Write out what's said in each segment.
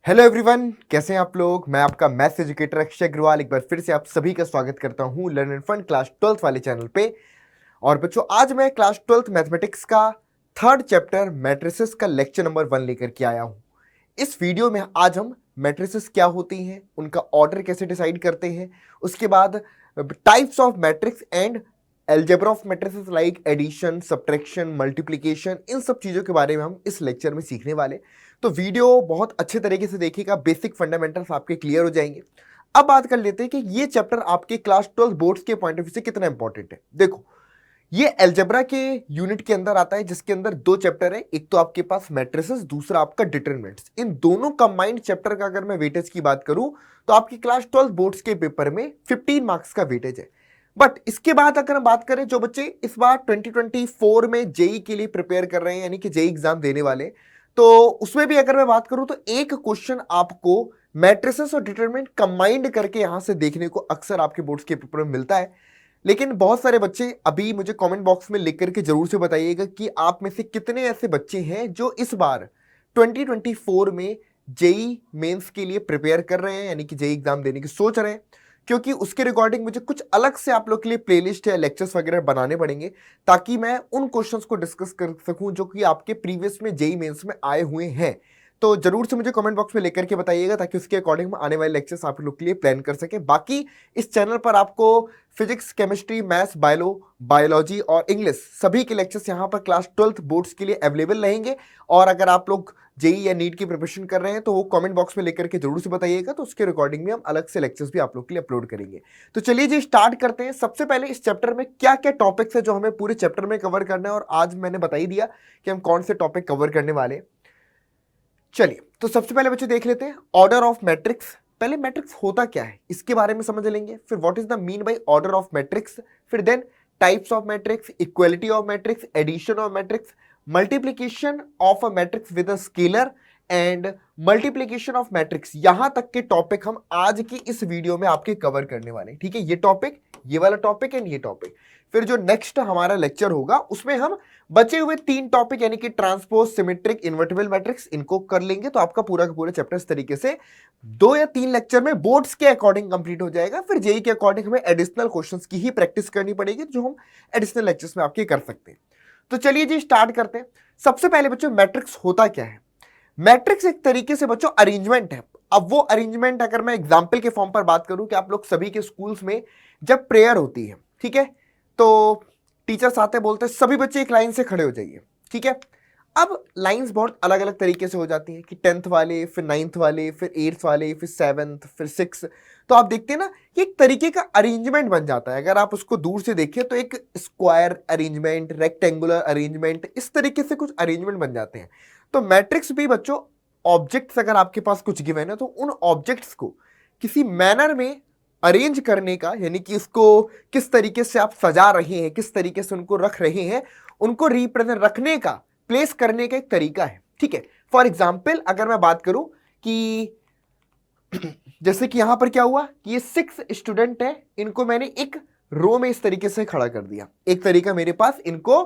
Hello everyone, कैसे हैं आप लोग। मैं आपका मैथ्स एजुकेटर अक्षय अग्रवाल एक बार फिर से आप सभी का स्वागत करता हूं learn and fun class 12th वाले चैनल पे। और बच्चों, आज मैं क्लास 12th मैथमेटिक्स का थर्ड चैप्टर मैट्रिसेस का लेक्चर नंबर 1 लेकर के आया हूं। इस वीडियो में आज हम मैट्रिसेस क्या होती हैं, उनका ऑर्डर कैसे डिसाइड करते हैं, उसके बाद types of matrix and algebra of matrices like addition, subtraction, multiplication, इन सब चीज़ों के बारे में हम इस लेक्चर में सीखने वाले। तो वीडियो बहुत अच्छे तरीके से देखिएगा, बेसिक फंडामेंटल्स आपके क्लियर हो जाएंगे। अब बात कर लेते हैं कि ये चैप्टर आपके क्लास 12 बोर्ड्स के पॉइंट ऑफ व्यू से कितना इंपॉर्टेंट है। देखो, ये अलजेब्रा के यूनिट के अंदर आता है, जिसके अंदर दो चैप्टर है। एक तो आपके पास मैट्रिसेस, दूसरा आपका डिटरमिनेंट्स। इन दोनों कंबाइंड चैप्टर का अगर मैं वेटेज की बात करूं तो आपकी क्लास 12 बोर्ड्स के पेपर में 15 मार्क्स का वेटेज है। बट इसके बाद अगर हम बात करें, जो बच्चे इस बार 2024 में जेई के लिए प्रिपेयर कर रहे हैं, यानी कि जेई एग्जाम देने वाले, तो उसमें भी अगर मैं बात करूं तो एक क्वेश्चन आपको मैट्रिसेस और डिटरमिनेंट कंबाइंड करके यहां से देखने को अक्सर आपके बोर्ड्स के पेपर में मिलता है। लेकिन बहुत सारे बच्चे अभी मुझे कमेंट बॉक्स में लिख करके जरूर से बताइएगा कि आप में से कितने ऐसे बच्चे हैं जो इस बार 2024 में जेई मेंस के लिए प्रिपेयर कर रहे हैं, यानी कि जेई एग्जाम देने की सोच रहे हैं। क्योंकि उसके रिकॉर्डिंग मुझे कुछ अलग से आप लोग के लिए प्लेलिस्ट या लेक्चर्स वगैरह बनाने पड़ेंगे, ताकि मैं उन क्वेश्चंस को डिस्कस कर सकूं जो कि आपके प्रीवियस में जेई मेंस में आए हुए हैं। तो जरूर से मुझे कमेंट बॉक्स में लेकर के बताइएगा, ताकि उसके अकॉर्डिंग में आने वाले लेक्चर्स आप लोग के लिए प्लान कर सकें। बाकी इस चैनल पर आपको फिजिक्स, केमिस्ट्री, मैथ्स, बायोलॉजी और इंग्लिश सभी के लेक्चर्स यहाँ पर क्लास 12th बोर्ड्स के लिए अवेलेबल रहेंगे। और अगर आप लोग जेई या नीट की प्रिपरेशन कर रहे हैं तो वो कमेंट बॉक्स में लेकर के जरूर से बताइएगा, तो उसके रिकॉर्डिंग में हम अलग से लेक्चर्स भी आप लोग के लिए अपलोड करेंगे। तो चलिए जी, स्टार्ट करते हैं। सबसे पहले इस चैप्टर में क्या क्या टॉपिक्स है जो हमें पूरे चैप्टर में कवर करना है, और आज मैंने बता ही दिया कि हम कौन से टॉपिक कवर करने वाले हैं। चलिए, तो सबसे पहले बच्चे देख लेते हैं ऑर्डर ऑफ मैट्रिक्स। पहले मैट्रिक्स होता क्या है इसके बारे में समझ लेंगे, फिर what is the mean by order of matrix, फिर then types of matrix, equality of matrix, addition of matrix, multiplication of a matrix with a scalar and multiplication of matrix. यहां तक के टॉपिक हम आज की इस वीडियो में आपके कवर करने वाले हैं। ठीक है, ये टॉपिक, ये वाला टॉपिक एंड ये टॉपिक। फिर जो नेक्स्ट हमारा लेक्चर होगा उसमें हम बचे हुए 3 टॉपिक, यानी कि ट्रांसपोज, सिमेट्रिक, इन्वर्टिबल मैट्रिक्स, इनको कर लेंगे। तो आपका पूरा का पूरा चैप्टर इस तरीके से 2 या 3 लेक्चर में बोर्ड्स के अकॉर्डिंग कंप्लीट हो जाएगा। फिर जेई के अकॉर्डिंग हमें एडिशनल क्वेश्चंस की ही प्रैक्टिस करनी पड़ेगी, जो हम एडिशनल लेक्चर्स में आपके कर सकते हैं। तो चलिए जी, स्टार्ट करते हैं। सबसे पहले बच्चों, मैट्रिक्स होता क्या है। मैट्रिक्स एक तरीके से बच्चों अरेंजमेंट है। अब वो अरेंजमेंट अगर मैं एग्जाम्पल के फॉर्म पर बात करूं कि आप लोग सभी के स्कूल्स में जब प्रेयर होती है, ठीक है, तो टीचर्स आते बोलते हैं सभी बच्चे एक लाइन से खड़े हो जाइए। ठीक है, अब लाइंस बहुत अलग अलग तरीके से हो जाती हैं कि 10th वाले, फिर 9th वाले, फिर 8th वाले, फिर 7th, फिर 6th। तो आप देखते हैं ना कि एक तरीके का अरेंजमेंट बन जाता है। अगर आप उसको दूर से देखें तो एक स्क्वायर अरेंजमेंट, रेक्टेंगुलर अरेंजमेंट, इस तरीके से कुछ अरेंजमेंट बन जाते हैं। तो मैट्रिक्स भी बच्चों ऑब्जेक्ट्स, अगर आपके पास कुछ गिवन है तो उन ऑब्जेक्ट्स को किसी मैनर में अरेंज करने का, यानी कि उसको किस तरीके से आप सजा रहे हैं, किस तरीके से उनको रख रहे हैं, उनको रिप्रेजेंट रखने का, प्लेस करने का एक तरीका है। ठीक है, फॉर एग्जाम्पल अगर मैं बात करूं कि जैसे कि यहां पर क्या हुआ कि ये 6 स्टूडेंट है, इनको मैंने एक रो में इस तरीके से खड़ा कर दिया। एक तरीका मेरे पास इनको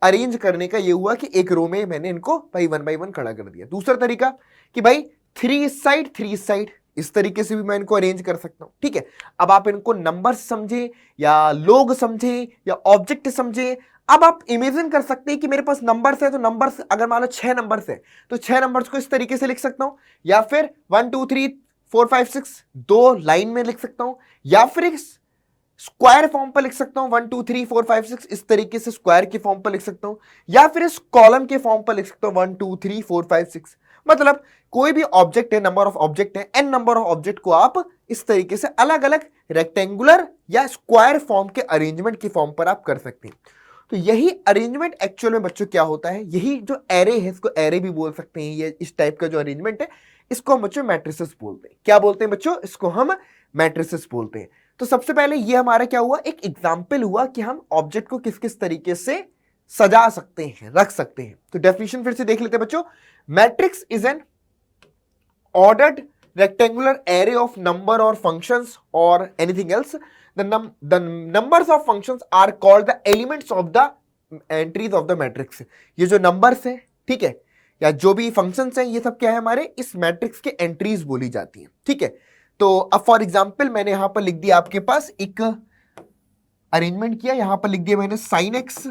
अरेंज करने का ये हुआ कि एक रो में मैंने इनको बाई वन खड़ा कर दिया। दूसरा तरीका कि भाई 3 इस साइड, 3 इस साइड, इस तरीके से भी मैं इनको अरेंज कर सकता हूं। ठीक है, अब आप इनको नंबर समझे या लोग समझे या ऑब्जेक्ट समझे। अब आप इमेजिन कर सकते हैं कि मेरे पास नंबर्स है, तो नंबर्स अगर मान लो 6 नंबर्स है तो 6 नंबर्स को इस तरीके से लिख सकता हूं, या फिर 1 2 3 4 5 6 दो लाइन में लिख सकता हूं, या फिर एक स्क्वायर फॉर्म पर लिख सकता हूं 1 2 3 4 5 6, इस तरीके से स्क्वायर के फॉर्म पर लिख सकता हूं, या फिर इस कॉलम के फॉर्म पर लिख सकता हूं 1 2 3 4 5 6। मतलब कोई भी ऑब्जेक्ट है, नंबर ऑफ ऑब्जेक्ट है, एन नंबर ऑफ ऑब्जेक्ट को आप इस तरीके से अलग अलग रेक्टेंगुलर या स्क्वायर फॉर्म के अरेंजमेंट की फॉर्म पर आप कर सकते हैं। तो यही अरेंजमेंट एक्चुअल में बच्चों क्या होता है, यही जो एरे है, इसको एरे भी बोल सकते हैं, ये इस टाइप का जो अरेंजमेंट है इसको हम बच्चों मैट्रिसेस बोलते हैं। क्या बोलते हैं बच्चों, इसको हम मैट्रिसेस बोलते हैं। तो सबसे पहले ये हमारा क्या हुआ, एक एग्जाम्पल हुआ कि हम ऑब्जेक्ट को किस किस तरीके से सजा सकते हैं, रख सकते हैं। तो डेफिनेशन फिर से देख लेते हैं बच्चों। Matrix is an ordered rectangular array of number or functions or anything else. The numbers of functions are called the elements of the entries of the matrix. ये जो numbers है, ठीक है, या जो भी फंक्शंस हैं ये सब क्या है हमारे इस मैट्रिक्स के एंट्रीज बोली जाती हैं, ठीक है। तो अब फॉर एग्जांपल मैंने यहां पर लिख दिया आपके पास एक अरेंजमेंट किया, यहां पर लिख दिया मैंने साइन एक्स,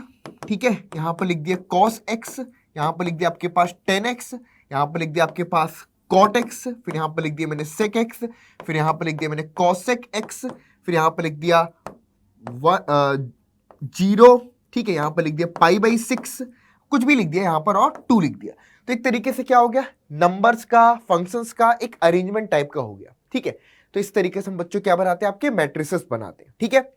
ठीक है, यहां पर लिख दिया कॉस एक्स, यहां पर लिख दिया आपके पास टेन एक्स, यहां पर लिख दिया आपके पास कॉट एक्स, फिर यहां पर लिख दिया मैंने सेक एक्स, फिर यहां पर लिख दिया मैंने कॉसेक एक्स, फिर यहां पर लिख दिया 0, ठीक है, यहां पर लिख दिया पाई बाई 6, कुछ भी लिख दिया यहां पर और 2 लिख दिया। तो एक तरीके से क्या हो गया, नंबर्स का, फंक्शंस का एक अरेंजमेंट टाइप का हो गया, ठीक है। तो इस तरीके से हम बच्चों क्या बनाते हैं, आपके मैट्रिसेस बनाते हैं, ठीक है।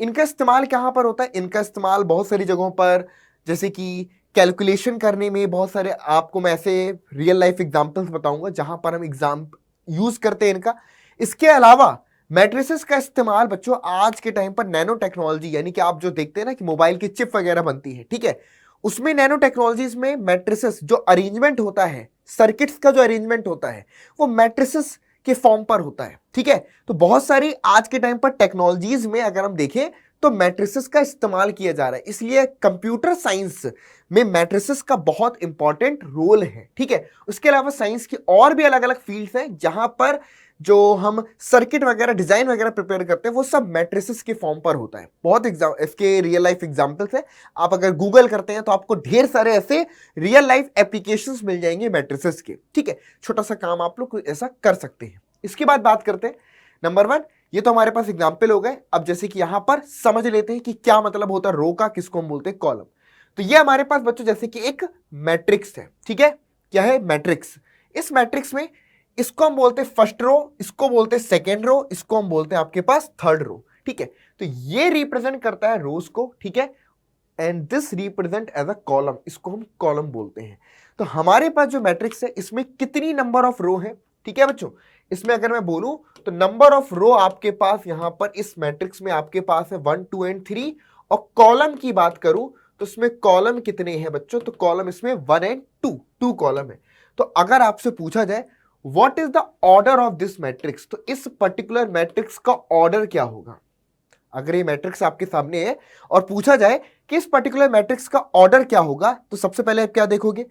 इनका इस्तेमाल कहां पर होता है, इनका इस्तेमाल बहुत सारी जगहों पर, जैसे कि कैलकुलेशन करने में बहुत सारे, आपको मैं ऐसे रियल लाइफ एग्जांपल्स बताऊंगा जहां पर हम एग्जाम यूज करते हैं इनका। इसके अलावा मैट्रिसेस का इस्तेमाल बच्चों आज के टाइम पर नैनो टेक्नोलॉजी, यानी कि आप जो देखते हैं ना कि मोबाइल की चिप वगैरह बनती है, ठीक है, उसमें नैनो टेक्नोलॉजीज में मैट्रिसेस जो अरेंजमेंट होता है, सर्किट्स का जो अरेंजमेंट होता है वो मैट्रिसेस के फॉर्म पर होता है, ठीक है। तो बहुत सारी आज के टाइम पर टेक्नोलॉजीज में अगर हम देखें तो मैट्रिसेस का इस्तेमाल किया जा रहा है, इसलिए कंप्यूटर साइंस में मैट्रिसेस का बहुत इंपॉर्टेंट रोल है, ठीक है। उसके अलावा साइंस की और भी अलग अलग फील्ड्स हैं जहां पर जो हम सर्किट वगैरह डिजाइन वगैरह प्रिपेयर करते हैं वो सब मैट्रिसेस के फॉर्म पर होता है। बहुत इसके रियल लाइफ एग्जांपल्स है, आप अगर गूगल करते हैं तो आपको ढेर सारे ऐसे रियल लाइफ एप्लीकेशंस मिल जाएंगे मैट्रिसेस के, ठीक है। छोटा सा काम आप लोग ऐसा कर सकते हैं। इसके बाद बात करते हैं नंबर 1, ये तो हमारे पास एग्जाम्पल हो गए। अब जैसे कि यहां पर समझ लेते हैं कि क्या मतलब होता है रो का, किसको हम बोलते हैं कॉलम। तो ये हमारे पास बच्चों जैसे कि एक मैट्रिक्स है, ठीक है, क्या है मैट्रिक्स। इस मैट्रिक्स में इसको हम बोलते हैं फर्स्ट रो, इसको बोलते हैं सेकेंड रो, इसको हम बोलते हैं आपके पास थर्ड रो, ठीक है। तो ये रिप्रेजेंट करता है रोज को, ठीक है, and this represent as a column, इसको हम कॉलम बोलते हैं। तो हमारे पास जो मैट्रिक्स है इसमें कितनी नंबर ऑफ रो है, ठीक है बच्चों। इसमें अगर मैं बोलूं तो नंबर ऑफ रो आपके पास यहां पर इस मैट्रिक्स में आपके पास है 1, 2 एंड 3, और कॉलम की बात करूं तो इसमें कॉलम कितने हैं बच्चों, तो कॉलम इसमें 1 एंड 2 कॉलम है। तो अगर आपसे पूछा जाए what is the order of this matrix, तो इस पर्टिकुलर मैट्रिक्स का ऑर्डर क्या होगा। अगर ये मैट्रिक्स आपके सामने है और पूछा जाए कि इस पर्टिकुलर मैट्रिक्स का ऑर्डर क्या होगा, तो सबसे पहले आप क्या देखोगे,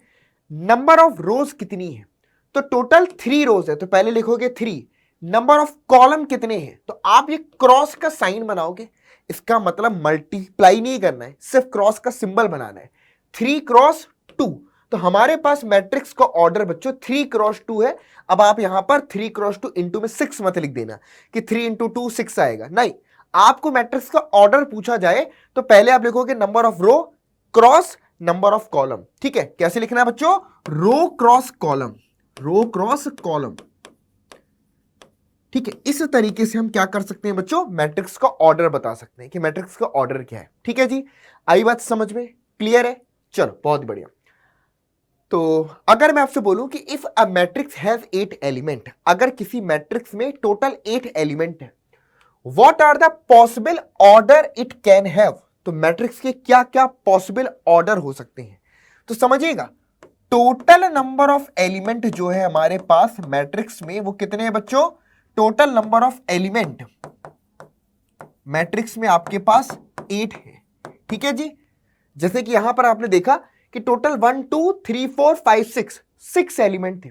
नंबर ऑफ रोज कितनी है, तो टोटल 3 रोज है तो पहले लिखोगे 3। नंबर ऑफ कॉलम कितने हैं, तो आप ये क्रॉस का साइन बनाओगे, इसका मतलब मल्टीप्लाई नहीं करना है, सिर्फ क्रॉस का सिंबल बनाना है, 3 क्रॉस 2। तो हमारे पास मैट्रिक्स का ऑर्डर बच्चों 3 क्रॉस 2 है। अब आप यहां पर 3 क्रॉस 2 इंटू में 6 मत लिख देना कि 3 इंटू 2 6 आएगा, नहीं, आपको मैट्रिक्स का ऑर्डर पूछा जाए तो पहले आप लिखोगे number of row cross number of column, ठीक है। कैसे लिखना है बच्चों, row cross column, row cross column, ठीक है। इस तरीके से हम क्या कर सकते हैं बच्चों, मैट्रिक्स का ऑर्डर बता सकते हैं कि मैट्रिक्स का ऑर्डर क्या है, ठीक है जी। आई बात समझ में, क्लियर है, चलो बहुत बढ़िया। तो अगर मैं आपसे बोलूं कि if a matrix has 8 element, अगर किसी मैट्रिक्स में टोटल 8 एलिमेंट है, what are the possible order it can have, तो मैट्रिक्स के क्या क्या पॉसिबल ऑर्डर हो सकते हैं। तो समझिएगा टोटल नंबर ऑफ एलिमेंट जो है हमारे पास मैट्रिक्स में वो कितने हैं बच्चों, total number of element matrix में आपके पास 8 है, ठीक है जी। जैसे कि यहां पर आपने देखा कि टोटल 1, 2, 3, 4, 5, 6 एलिमेंट थे।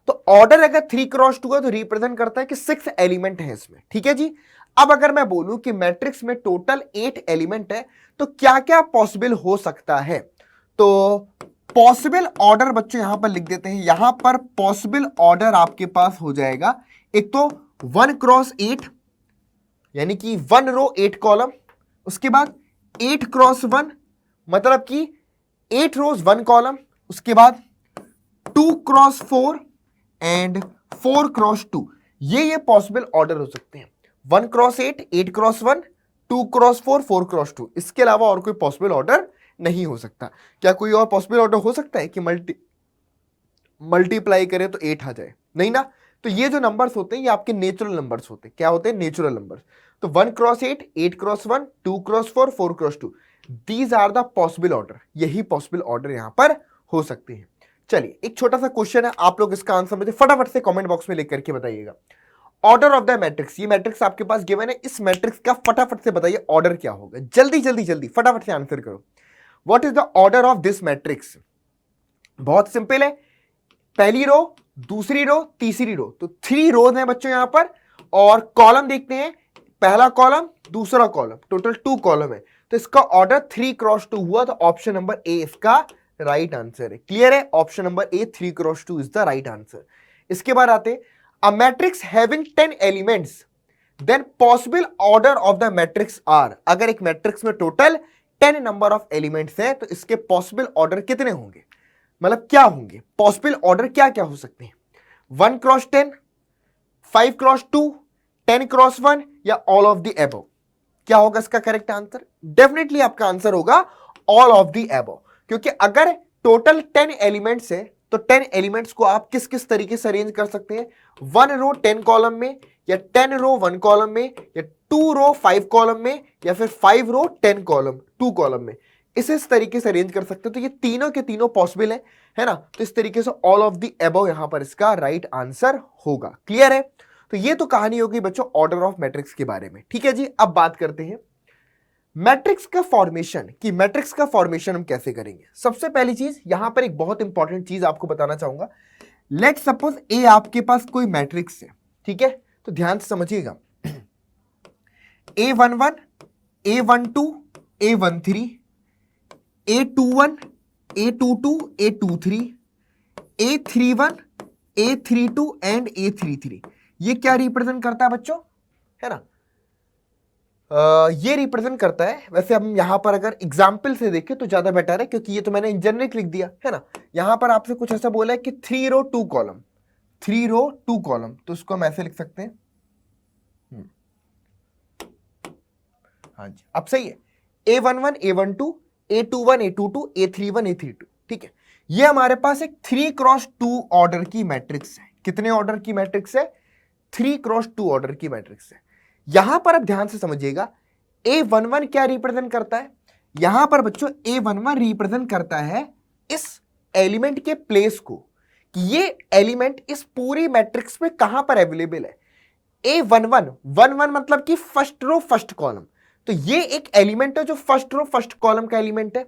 तो ऑर्डर अगर 3 क्रॉस 2 है तो रिप्रेजेंट करता है कि 6 एलिमेंट है इसमें, ठीक है जी। अब अगर मैं बोलूं कि मैट्रिक्स में टोटल 8 एलिमेंट है तो क्या क्या पॉसिबल हो सकता है, तो पॉसिबल ऑर्डर बच्चों यहां पर लिख देते हैं। यहां पर पॉसिबल ऑर्डर आपके पास हो जाएगा, एक तो 1 क्रॉस 8 यानी कि 1 रो 8 कॉलम, उसके बाद 8 क्रॉस 1 मतलब कि 8 रोज 1 कॉलम, उसके बाद 2 क्रॉस 4 एंड 4 क्रॉस 2, ये पॉसिबल ऑर्डर हो सकते हैं। 1 क्रॉस 8, 8 क्रॉस 1, 2 क्रॉस 4, 4 क्रॉस 2, इसके अलावा और कोई पॉसिबल ऑर्डर नहीं हो सकता। क्या कोई और पॉसिबल ऑर्डर हो सकता है कि मल्टीप्लाई करें तो 8 आ जाए, नहीं ना। तो ये जो नंबर्स होते हैं ये आपके नेचुरल नंबर्स होते हैं, क्या होते हैं, नेचुरल नंबर्स। तो 1 cross 8, 8 cross 1, 2 cross 4, 4 cross 2, these are the possible order, यही पॉसिबल ऑर्डर यहां पर हो सकते हैं। चलिए एक छोटा सा क्वेश्चन है, आप लोग इसका आंसर मुझे फटाफट से कमेंट बॉक्स में लिख करके बताइएगा। ऑर्डर ऑफ द मैट्रिक्स, ये मैट्रिक्स आपके पास गिवन है, इस मैट्रिक्स का फटाफट से बताइए ऑर्डर क्या होगा, जल्दी जल्दी जल्दी फटाफट से आंसर करो। What is the order of this matrix, बहुत सिंपल है, पहली रो, दूसरी रो, तीसरी रो, तो 3 रोज हैं बच्चों यहां पर। और कॉलम देखते हैं, पहला कॉलम, दूसरा कॉलम, टोटल 2 कॉलम है, तो इसका ऑर्डर 3 क्रॉस 2 हुआ, तो ऑप्शन नंबर ए इसका राइट आंसर है। क्लियर है? Option number A 3 cross 2 is the right answer. इसके बाद आते a matrix having 10 elements then possible order of the matrix are. अगर एक मैट्रिक्स में टोटल 10 नंबर ऑफ एलिमेंट्स है तो इसके पॉसिबल ऑर्डर कितने होंगे, मतलब क्या होंगे, पॉसिबल ऑर्डर क्या क्या हो सकते हैं? 1 क्रॉस 10, 5 क्रॉस 2, 10 क्रॉस 1 या ऑल ऑफ द एबव? क्या होगा इसका करेक्ट आंसर? डेफिनेटली आपका आंसर होगा ऑल ऑफ द एबव, क्योंकि अगर टोटल 10 एलिमेंट्स है तो 10 एलिमेंट्स को आप किस किस तरीके से अरेंज कर सकते हैं? 1 रो 10 कॉलम में, या 10 रो 1 कॉलम में, या 2 रो 5 कॉलम में, या फिर 5 रो 10 कॉलम 2 कॉलम में। इस तरीके से अरेंज कर सकते हो, तो ये तीनों के तीनों पॉसिबल है ना? तो इस तरीके से ऑल ऑफ द एबव यहां पर इसका राइट आंसर होगा। क्लियर है? तो ये तो कहानी होगी बच्चों ऑर्डर ऑफ मैट्रिक्स के बारे में। ठीक है जी, अब बात करते हैं मैट्रिक्स का फॉर्मेशन, कि मैट्रिक्स का फॉर्मेशन हम कैसे करेंगे। सबसे पहली चीज यहां पर एक बहुत इंपॉर्टेंट चीज आपको बताना चाहूंगा। लेट सपोज ए आपके पास कोई मैट्रिक्स है, ठीक है, तो ध्यान से समझिएगा। A11, A12, A13, A21, A22, A23, A31, A32 and A33। ये क्या रिप्रेजेंट करता है बच्चों, है ना? ये रिप्रेजेंट करता है, वैसे हम यहां पर अगर एग्जाम्पल से देखें तो ज्यादा बेटर है, क्योंकि ये तो मैंने जेनेरिक लिख दिया है ना। यहां पर आपसे कुछ ऐसा बोला है कि 3 रो 2 कॉलम, 3 रो 2 कॉलम, तो उसको हम ऐसे लिख सकते हैं। हाँ जी, अब सही है। A11, A12, A21, A22, A31, A32, ठीक है। ये हमारे पास एक 3 क्रॉस 2 ऑर्डर की मैट्रिक्स है। कितने ऑर्डर की मैट्रिक्स है? 3 क्रॉस 2 ऑर्डर की मैट्रिक्स है। यहां पर अब ध्यान से समझिएगा, A11 क्या रिप्रेजेंट करता है? यहां पर बच्चों A11 रिप्रेजेंट करता है इस एलिमेंट के प्लेस को, कि ये एलिमेंट इस पूरी मैट्रिक्स में कहां पर अवेलेबल है। A11, 11 मतलब कि फर्स्ट रो फर्स्ट कॉलम, तो ये एक एलिमेंट है जो फर्स्ट रो फर्स्ट कॉलम का एलिमेंट है।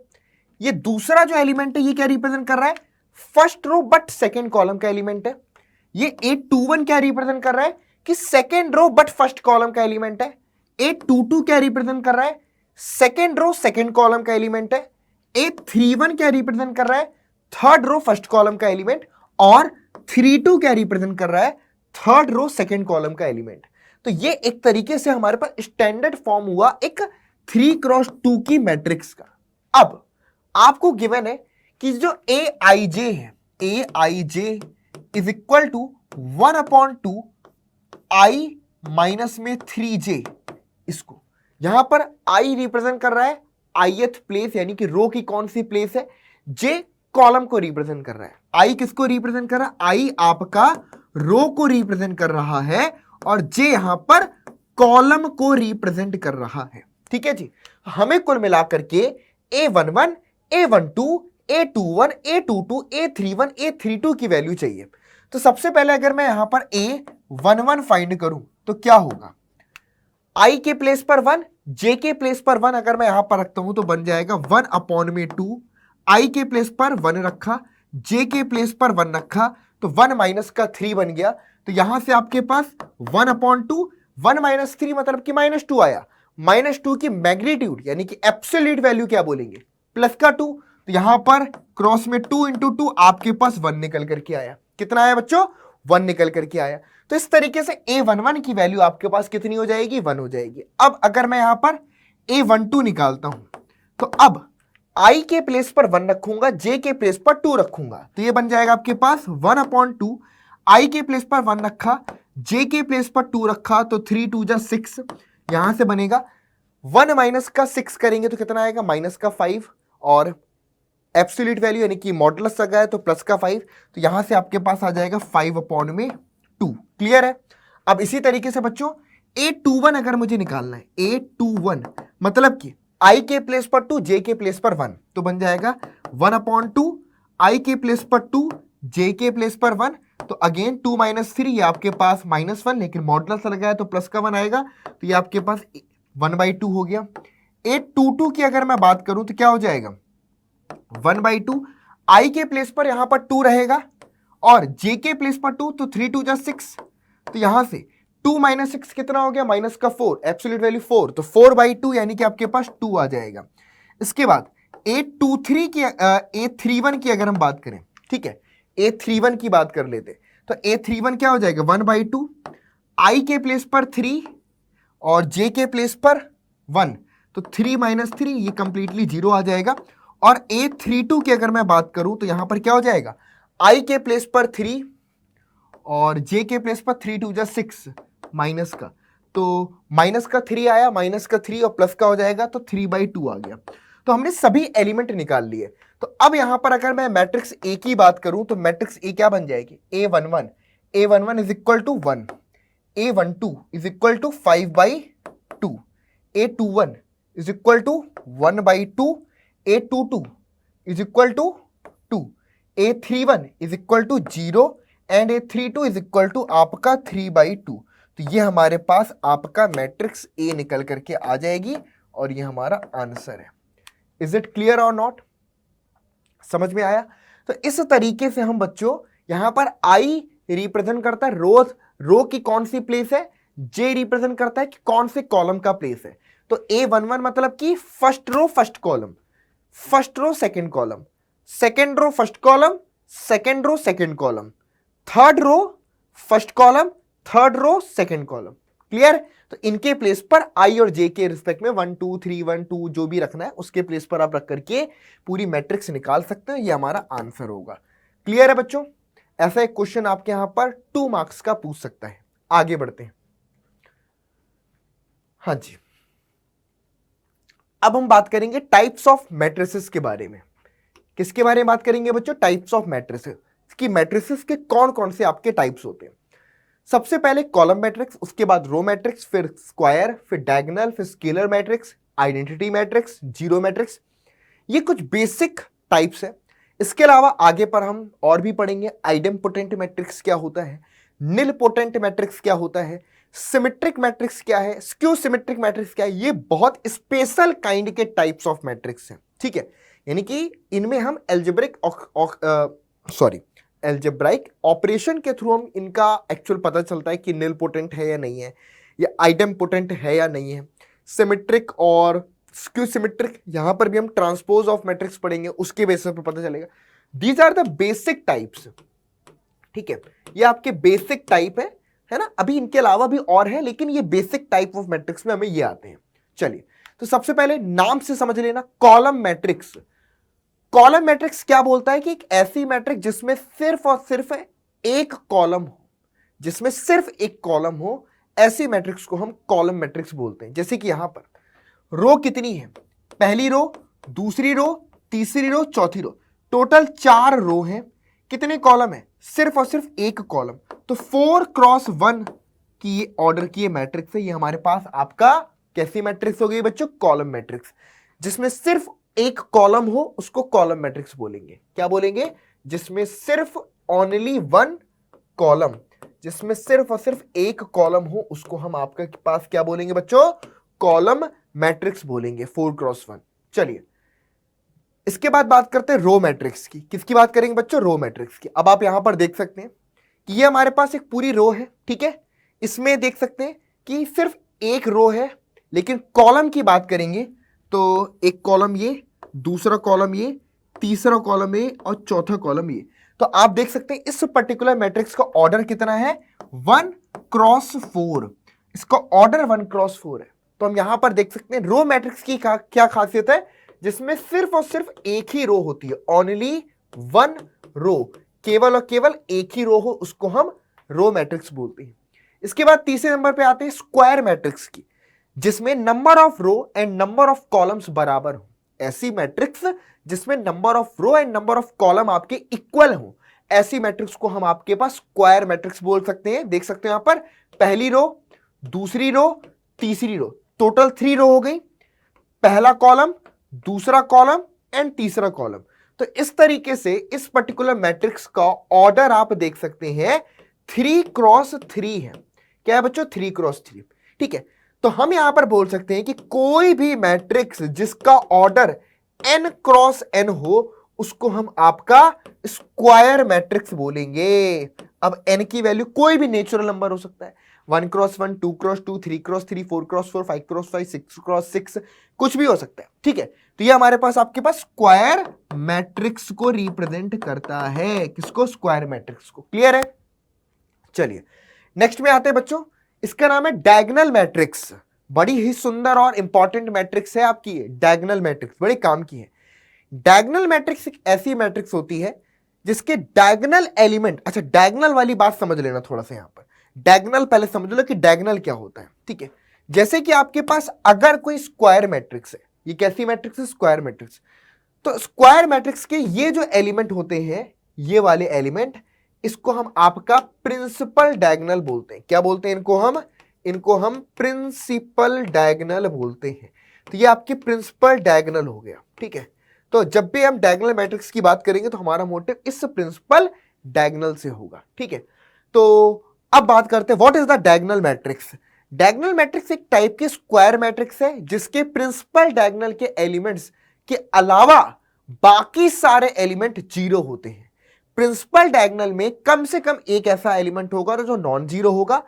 ये दूसरा जो एलिमेंट है ये क्या रिप्रेजेंट कर रहा है? First row but second column का एलिमेंट है। ये A21 क्या रिप्रेजेंट कर रहा है? कि second row but first column का एलिमेंट है। A22 क्या रिप्रेजेंट कर रहा है? सेकेंड रो सेकेंड कॉलम का एलिमेंट है। A31 क्या रिप्रेजेंट कर रहा है? थर्ड रो फर्स्ट कॉलम का एलिमेंट। और 32 क्या रिप्रेजेंट कर रहा है? थर्ड रो सेकेंड कॉलम का एलिमेंट। तो ये एक तरीके से हमारे पास स्टैंडर्ड फॉर्म हुआ एक 3 क्रॉस 2 की मैट्रिक्स का। अब आपको गिवन है कि जो AIJ है, AIJ is equal to 1/2 I minus में 3J। इसको यहां पर I रिप्रेजेंट कर रहा है ith प्लेस, यानी कि रो की कौन सी प्लेस है? J कॉलम को रिप्रेजेंट कर रहा है। I किसको रिप्रेजेंट कर रहा है? I आपका रो को रिप्रेजेंट कर रहा है, और J यहां पर कॉलम को रिप्रेजेंट कर रहा है। ठीक है जी, हमें कुल मिलाकर के A11, A12, A21, A22, A31, A32 की वैल्यू चाहिए। तो सबसे पहले अगर मैं यहां पर A11 फाइंड करूं तो क्या होगा? I के प्लेस पर 1, J के प्लेस पर 1 अगर मैं यहां पर रखता हूं तो बन जाएगा 1/2। I के प्लेस पर 1 रखा, J के प्लेस पर 1 रखा, तो 1 माइनस का 3 बन गया। तो यहां से आपके पास 1/2, 1 माइनस 3 मतलब कि -2 आया। -2 की मैग्नीट्यूड यानी कि एब्सोल्यूट वैल्यू क्या बोलेंगे? प्लस का 2। तो यहां पर क्रॉस में 2 × 2 आपके पास 1 निकल करके आया। कितना आया बच्चों? 1 निकल करके आया। तो इस तरीके से A11 की वैल्यू आपके पास कितनी हो जाएगी? 1 हो जाएगी। अब अगर मैं यहां पर A12 निकालता हूं तो अब I के प्लेस पर 1 रखूंगा, J के प्लेस पर 2 रखूंगा, तो ये बन जाएगा आपके पास 1/2। I के प्लेस पर 1 रखा, J के प्लेस पर 2 रखा, तो 3 2 जा 6। यहां से बनेगा 1 माइनस का 6 करेंगे तो कितना आएगा? माइनस का 5, और एब्सोल्यूट वैल्यू यानी कि मॉडुलस लगा है तो प्लस का 5, तो यहां से आपके पास आ जाएगा 5/2। क्लियर है? अब इसी तरीके से बच्चों A21 अगर मुझे निकालना है, A21 मतलब कि I के प्लेस पर 2, J के प्लेस पर 1, तो बन जाएगा 1/2, I के प्लेस पर 2, J के प्लेस पर 1, तो अगेन 2 - 3 ये आपके पास -1, लेकिन मॉडुलस लगा है तो प्लस का 1 आएगा, तो ये आपके पास 1/2 हो गया। A22 की अगर मैं बात करूं तो क्या हो जाएगा? 1/2, I के प्लेस पर यहां पर 2 रहेगा, और जे के प्लेस पर 2, तो 3 2 जा 6, तो यहां से 2 माइनस 6 कितना हो गया, माइनस का 4, एब्सोल्यूट वैल्यू 4, तो 4/2 यानी कि आपके पास 2 आ जाएगा। इसके बाद A31 की अगर हम बात करें, ठीक है, A31 की बात कर लेते, तो A31 क्या हो जाएगा, 1/2, I के प्लेस पर 3 और J के प्लेस पर 1, तो 3 माइनस 3 ये कंप्लीटली 0 आ जाएगा। और A32 की अगर मैं बात करूं तो यहां पर क्या हो जाएगा, I के प्लेस पर 3 और J के प्लेस पर 3 2 जा 6 माइनस का, तो माइनस का 3 आया, माइनस का 3 और प्लस का हो जाएगा, तो 3/2 आ गया। तो हमने सभी एलिमेंट निकाल लिए। तो अब यहां पर अगर मैं मैट्रिक्स ए की बात करूं तो मैट्रिक्स ए क्या बन जाएगी, A11 is equal to 1, A12 is equal to 5/2, A21 is equal to 1/2, A22 is equal to 2, A31 is equal to 0 and A32 is equal to आपका 3/2। तो ये हमारे पास आपका मैट्रिक्स ए निकल करके आ जाएगी और ये हमारा आंसर है। इज इट क्लियर और नॉट, समझ में आया? तो इस तरीके से हम बच्चों यहां पर आई रिप्रेजेंट करता है रो की कौन सी प्लेस है, जे रिप्रेजेंट करता है कि कौन से कॉलम का प्लेस है। तो A11 मतलब कि first row first column, first row second column, second row first column, second row second column, third row first column, third row second column. Clear? तो इनके प्लेस पर आई और जे के रिस्पेक्ट में 1 2 3 1 2 जो भी रखना है उसके प्लेस पर आप रख करके पूरी मैट्रिक्स निकाल सकते हैं। ये हमारा आंसर होगा। क्लियर है बच्चों? ऐसा एक क्वेश्चन आपके यहां पर 2 मार्क्स का पूछ सकता है। आगे बढ़ते हैं। हाँ जी, अब हम बात करेंगे टाइप्स ऑफ मैट्रिसेस के बारे में। किसके बारे में बात करेंगे बच्चों? टाइप्स ऑफ मैट्रिसेस, कि मैट्रिसेस के कौन कौन से आपके टाइप्स होते हैं। सबसे पहले कॉलम मैट्रिक्स, उसके बाद रो मैट्रिक्स, फिर स्क्वायर, फिर डायगोनल, फिर scalar matrix, identity matrix, zero matrix. ये कुछ बेसिक टाइप्स है। इसके अलावा आगे पर हम और भी पढ़ेंगे आइडेम्पोटेंट मैट्रिक्स क्या होता है, निलपोटेंट मैट्रिक्स क्या होता है, सिमेट्रिक मैट्रिक्स क्या है, स्क्यू सिमेट्रिक मैट्रिक्स क्या है। ये बहुत स्पेशल काइंड के टाइप्स ऑफ मैट्रिक्स हैं, ठीक है। यानी कि इनमें हम एल्जेब्राइक ऑपरेशन के थ्रू हम इनका एक्चुअल पता चलता है कि निलपोटेंट है या नहीं है, या आइडेम्पोटेंट है या नहीं है। सिमेट्रिक और स्क्यू सिमेट्रिक, यहां पर भी हम ट्रांसपोज ऑफ मैट्रिक्स पढ़ेंगे, उसके बेसिस पे पता चलेगा। These are the basic types, ठीक है। ये आपके बेसिक टाइप है ना। अभी इनके अलावा भी और है, लेकिन ये बेसिक टाइप ऑफ मैट्रिक्स में हमें ये आते हैं। चलिए, तो सबसे पहले नाम से समझ लेना, कॉलम मैट्रिक्स। कॉलम मैट्रिक्स क्या बोलता है कि एक ऐसी मैट्रिक्स जिसमें सिर्फ और सिर्फ एक कॉलम हो, जिसमें सिर्फ एक कॉलम हो, ऐसी मैट्रिक्स को हम कॉलम मैट्रिक्स बोलते हैं। जैसे कि यहां पर रो कितनी है, पहली रो, दूसरी रो, तीसरी रो, चौथी रो, टोटल 4 रो हैं। कितने कॉलम है, सिर्फ और सिर्फ एक कॉलम। तो 4x1 की ऑर्डर की मैट्रिक्स है। ये हमारे पास आपका कैसी मैट्रिक्स हो गई बच्चों, कॉलम मैट्रिक्स। जिसमें सिर्फ एक कॉलम हो उसको कॉलम मैट्रिक्स बोलेंगे। क्या बोलेंगे? जिसमें सिर्फ ओनली 1 कॉलम, जिसमें सिर्फ और सिर्फ एक कॉलम हो उसको हम आपके पास क्या बोलेंगे बच्चों, कॉलम मैट्रिक्स बोलेंगे, 4x1। चलिए, इसके बाद बात करते हैं रो मैट्रिक्स की। किसकी बात करेंगे बच्चों, रो मैट्रिक्स की। अब आप यहां पर देख सकते हैं कि ये हमारे पास एक पूरी रो है, ठीक है। इसमें देख सकते हैं कि सिर्फ एक रो है, लेकिन कॉलम की बात करेंगे तो एक कॉलम ये, दूसरा कॉलम ये, तीसरा कॉलम ये और चौथा कॉलम ये। तो आप देख सकते हैं इस पर्टिकुलर मैट्रिक्स का ऑर्डर कितना है, 1x4। इसका ऑर्डर 1x4 है। तो हम यहां पर देख सकते हैं रो मैट्रिक्स की क्या खासियत है, जिसमें सिर्फ और सिर्फ एक ही रो होती है, ओनली 1 रो, केवल और केवल एक ही रो हो उसको हम रो मैट्रिक्स बोलते हैं। इसके बाद तीसरे नंबर पे आते हैं स्क्वायर मैट्रिक्स की, जिसमें number of row and number of columns बराबर हो। ऐसी मैट्रिक्स जिसमें number of row and number of column आपके इक्वल हो, ऐसी मैट्रिक्स को हम आपके पास स्क्वायर मैट्रिक्स बोल सकते हैं। देख सकते हैं यहां पर पहली रो, दूसरी रो, तीसरी रो, टोटल 3 रो हो गई। पहला कॉलम, दूसरा कॉलम एंड तीसरा कॉलम। तो इस तरीके से इस पर्टिकुलर मैट्रिक्स का ऑर्डर आप देख सकते हैं 3x3 है। क्या है बच्चों, 3x3, ठीक है। तो हम यहां पर बोल सकते हैं कि कोई भी मैट्रिक्स जिसका ऑर्डर n x n हो उसको हम आपका स्क्वायर मैट्रिक्स बोलेंगे। अब n की वैल्यू कोई भी नेचुरल नंबर हो सकता है, 1x1, 2x2, 3x3, 4x4, 5x5, 6x6, कुछ भी हो सकता है, ठीक है। तो ये हमारे पास आपके पास स्क्वायर मैट्रिक्स को रिप्रेजेंट करता है, किसको? स्क्वायर मैट्रिक्स को। क्लियर है? चलिए नेक्स्ट में आते हैं बच्चों, इसका नाम है डायगोनल मैट्रिक्स। बड़ी ही सुंदर और इंपॉर्टेंट मैट्रिक्स है आपकी डायगोनल मैट्रिक्स, बड़े काम की है। डायगोनल मैट्रिक्स एक ऐसी मैट्रिक्स होती है जिसके डायगोनल एलिमेंट, अच्छा डायगोनल वाली बात समझ लेना थोड़ा सा, यहां पर डायगोनल पहले समझ लो कि डायगोनल क्या होता है, ठीक है। जैसे कि आपके पास अगर कोई स्क्वायर मैट्रिक्स है, ये कैसी मैट्रिक्स है? Square matrix. तो स्क्वायर मैट्रिक्स के ये जो एलिमेंट होते हैं, ये वाले एलिमेंट, इसको हम आपका प्रिंसिपल डायगोनल बोलते हैं। क्या बोलते हैं इनको हम? इनको हम प्रिंसिपल डायगोनल बोलते हैं। तो ये आपके प्रिंसिपल डायगोनल हो गया, ठीक है। तो जब भी हम डायगोनल मैट्रिक्स की बात करेंगे तो हमारा मोटिव इस प्रिंसिपल डायगोनल से होगा, ठीक है। तो अब बात करते हैं what is the diagonal matrix. Diagonal matrix एक टाइप के स्क्वायर मैट्रिक्स है जिसके प्रिंसिपल डायगोनल के एलिमेंट्स के अलावा बाकी सारे एलिमेंट जीरो होते हैं। प्रिंसिपल डायगोनल में कम से कम एक ऐसा एलिमेंट होगा जो नॉन जीरो होगा,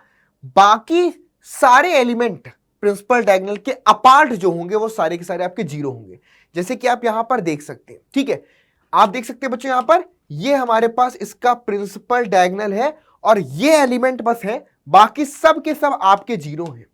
बाकी सारे एलिमेंट प्रिंसिपल डायगोनल के अपार्ट जो होंगे वो सारे के सारे आपके जीरो होंगे। जैसे कि आप यहां पर देख सकते हैं, ठीक है। आप देख सकते हैं बच्चों यहां पर ये हमारे पास इसका प्रिंसिपल डायगोनल है और ये एलिमेंट बस है, बाकी सब के सब आपके जीरो हैं,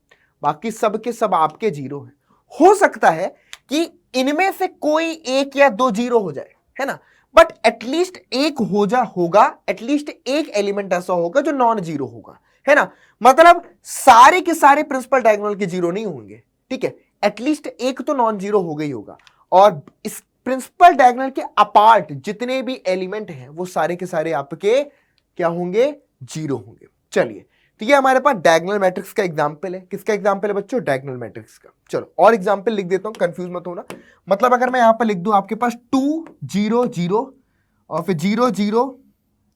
बाकी सब के सब आपके जीरो हैं। हो सकता है कि इनमें से कोई एक या दो जीरो हो जाए, है ना, बट एटलीस्ट एक होगा, एटलीस्ट एक एलिमेंट ऐसा होगा जो नॉन जीरो होगा, है ना। मतलब सारे के सारे प्रिंसिपल डायगोनल के जीरो नहीं होंगे, ठीक है, एटलीस्ट एक तो नॉन जीरो होगा ही होगा। और इस प्रिंसिपल डायगोनल के अपार्ट जितने भी एलिमेंट हैं वो सारे के सारे आपके क्या होंगे? जीरो होंगे। चलिए, तो ये हमारे पास डायगोनल मैट्रिक्स का एग्जांपल है। किसका एग्जांपल है बच्चों? डायगोनल मैट्रिक्स का। चलो और एग्जांपल लिख देता हूं, कंफ्यूज मत होना। मतलब अगर मैं यहां पर लिख दूं आपके पास 2 0 0 और फिर 0 0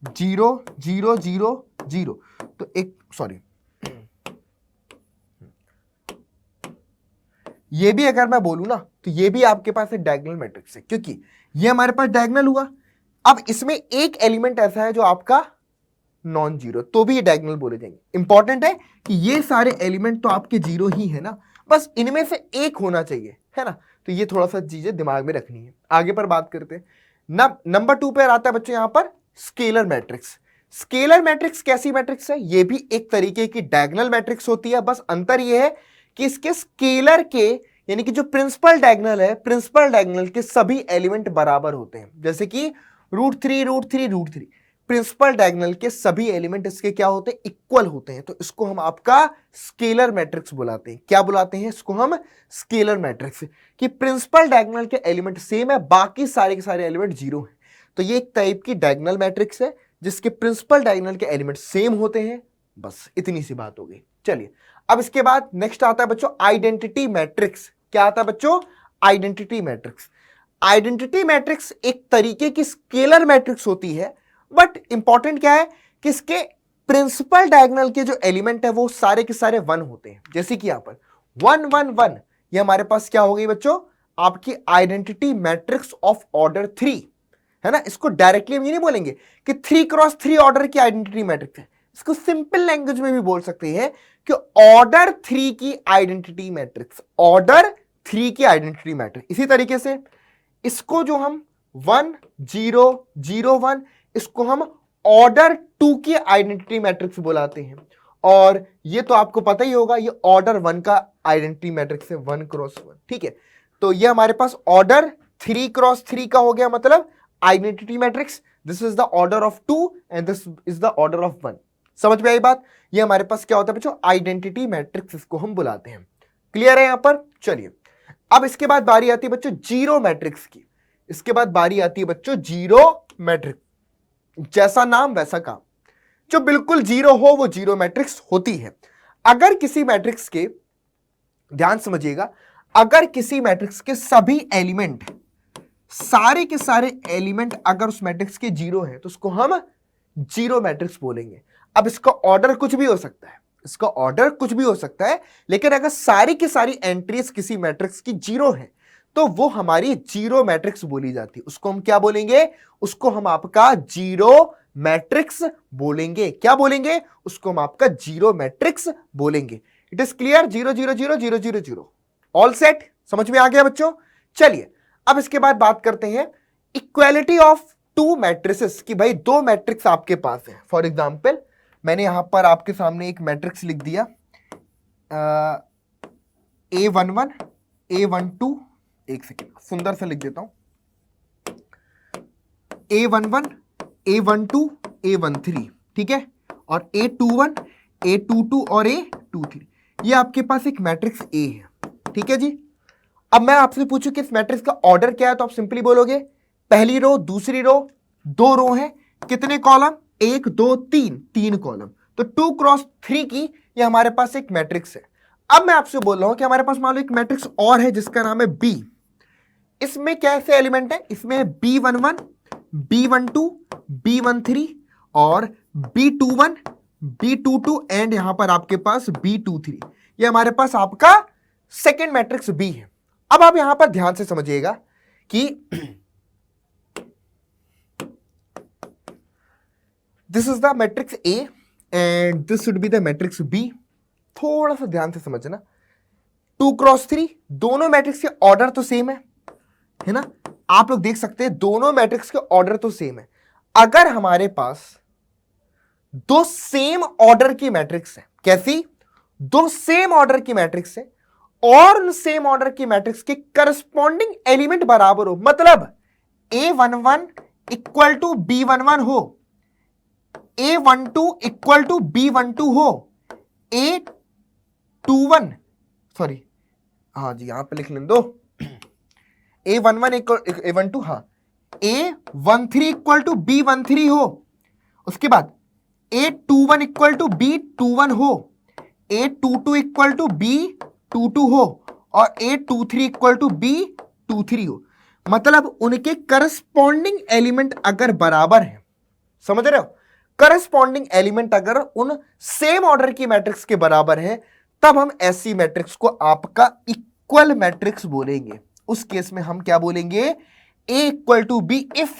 0 0 0 0, तो एक सॉरी, ये भी अगर मैं बोलूं ना तो ये भी आपके पास एक डायगोनल मैट्रिक्स है, क्योंकि ये हमारे पास डायगोनल हुआ। अब इसमें एक एलिमेंट ऐसा है जो आपका नॉन जीरो, तो भी ये डायगोनल बोले जाएंगे। इंपॉर्टेंट है कि ये सारे एलिमेंट तो आपके जीरो ही है ना, बस इनमें से एक होना चाहिए, है ना। तो ये थोड़ा सा चीजें दिमाग में रखनी है। आगे पर बात करते हैं। नंबर 2 पर आता है बच्चों यहां पर स्केलर मैट्रिक्स। स्केलर मैट्रिक्स कैसी मैट्रिक्स है? ये भी एक तरीके की डायगोनल मैट्रिक्स होती है, बस अंतर ये है कि इसके स्केलर के यानी कि जो प्रिंसिपल डायगोनल है, प्रिंसिपल डायगोनल के सभी एलिमेंट बराबर होते हैं। जैसे कि √3 प्रिंसिपल डायगोनल के सभी एलिमेंट इसके क्या होते हैं? इक्वल होते हैं। तो इसको हम आपका स्केलर मैट्रिक्स बुलाते हैं। क्या बुलाते हैं इसको? हम स्केलर मैट्रिक्स। कि प्रिंसिपल डायगोनल के एलिमेंट सेम है, बाकी सारे के सारे एलिमेंट जीरो हैं। तो ये एक टाइप की डायगोनल मैट्रिक्स है जिसके प्रिंसिपल डायगोनल के एलिमेंट सेम होते हैं। बस इतनी सी बात हो गई। चलिए, अब इसके बाद नेक्स्ट आता है बच्चों आइडेंटिटी मैट्रिक्स। क्या आता है बच्चों? Identity matrix. आइडेंटिटी मैट्रिक्स एक तरीके की स्केलर मैट्रिक्स होती है, बट इंपॉर्टेंट क्या है कि इसके प्रिंसिपल डायगोनल के जो एलिमेंट है वो सारे के सारे 1 होते हैं। जैसे कि यहां पर 1 1 1, ये हमारे पास क्या हो गई बच्चों? आपकी आइडेंटिटी मैट्रिक्स ऑफ ऑर्डर 3, है ना। इसको डायरेक्टली हम ये नहीं बोलेंगे कि 3x3 ऑर्डर की आइडेंटिटी मैट्रिक्स है। इसको सिंपल लैंग्वेज में भी बोल सकते हैं कि ऑर्डर 3 की आइडेंटिटी मैट्रिक्स, ऑर्डर 3 की आइडेंटिटी मैट्रिक्स। इसी तरीके से इसको जो हम 1 0 0 1, इसको हम ऑर्डर 2 की आइडेंटिटी मैट्रिक्स बुलाते हैं। और ये तो आपको पता ही होगा, ये ऑर्डर 1 का आइडेंटिटी मैट्रिक्स है, 1x1, ठीक है। तो ये हमारे पास ऑर्डर 3x3 का हो गया, मतलब identity matrix. This is the order of 2 and this is the order of 1। समझ में आई बात? ये हमारे पास क्या होता है बच्चों? आइडेंटिटी मैट्रिक्स, इसको हम बुलाते हैं। क्लियर है यहां पर? चलिए, अब इसके बाद बारी आती है बच्चों जीरो मैट्रिक्स की। इसके बाद बारी आती है बच्चों जीरो मैट्रिक्स। जैसा नाम वैसा काम, जो बिल्कुल जीरो हो वो जीरो मैट्रिक्स होती है। अगर किसी मैट्रिक्स के, ध्यान समझिएगा, अगर किसी मैट्रिक्स के सभी एलिमेंट, सारे के सारे एलिमेंट अगर उस मैट्रिक्स के जीरो है तो उसको हम जीरो मैट्रिक्स बोलेंगे। अब इसका ऑर्डर कुछ भी हो सकता है, इसका ऑर्डर कुछ भी हो सकता है, लेकिन अगर सारी की सारी एंट्रीज किसी मैट्रिक्स की जीरो है तो वो हमारी जीरो मैट्रिक्स बोली जाती है। उसको हम क्या बोलेंगे? उसको हम आपका जीरो मैट्रिक्स बोलेंगे। क्या बोलेंगे? उसको हम आपका जीरो मैट्रिक्स बोलेंगे। It is clear? 0 0 0 0 0 0 all set, समझ में आ गया बच्चों? चलिए अब इसके बाद बात करते हैं इक्वालिटी ऑफ टू मैट्रिसेस, कि भाई दो मैट्रिक्स आपके पास है। फॉर एग्जाम्पल मैंने यहां पर आपके सामने एक मैट्रिक्स लिख दिया A11 A12, एक सेकेंड सुंदर से लिख देता हूं, A11 A12 A13, ठीक है, और A21 A22 और A23, ये आपके पास एक मैट्रिक्स A है, ठीक है जी। अब मैं आपसे पूछूं कि इस मैट्रिक्स का ऑर्डर क्या है, तो आप सिंपली बोलोगे पहली रो दूसरी रो, दो रो है, कितने कॉलम? 1 2 3, 3 कॉलम, तो 2 क्रॉस 3 की ये हमारे पास एक मैट्रिक्स है। अब मैं आपसे बोल रहा हूं कि हमारे पास मान लो एक मैट्रिक्स और है जिसका नाम है B। इसमें कैसे एलिमेंट है? इसमें B11 B12 B13 और B21 B22 एंड यहां पर आपके पास B23, ये हमारे पास आपका सेकेंड मैट्रिक्स B है। अब आप यहां पर ध्यान से समझिएगा कि this is the matrix A and this should be the matrix B। थोड़ा सा ध्यान से समझना, 2 क्रॉस 3, दोनों मैट्रिक्स के ऑर्डर तो सेम है ना, आप लोग देख सकते हैं दोनों मैट्रिक्स के ऑर्डर तो सेम है। अगर हमारे पास दो सेम ऑर्डर की मैट्रिक्स है, कैसी? दो सेम ऑर्डर की मैट्रिक्स है और उन सेम ऑर्डर की मैट्रिक्स के करस्पॉन्डिंग एलिमेंट बराबर हो, मतलब A11 इक्वल टू B11 हो, A12 इक्वल टू B12 हो, A21 सॉरी हाँ जी यहां पे लिख लें दो, A11 इक्वल A12, हाँ, A13 इक्वल टू B13 हो, उसके बाद A21 इक्वल टू B21 हो, A22 इक्वल टू B22 हो और A23 इक्वल टू B23 हो। मतलब उनके करस्पॉन्डिंग एलिमेंट अगर बराबर है, समझ रहे हो, करस्पॉन्डिंग एलिमेंट अगर उन सेम ऑर्डर की मैट्रिक्स के बराबर है, तब हम ऐसी मैट्रिक्स को आपका इक्वल मैट्रिक्स बोलेंगे। उस केस में हम क्या बोलेंगे? A equal to B if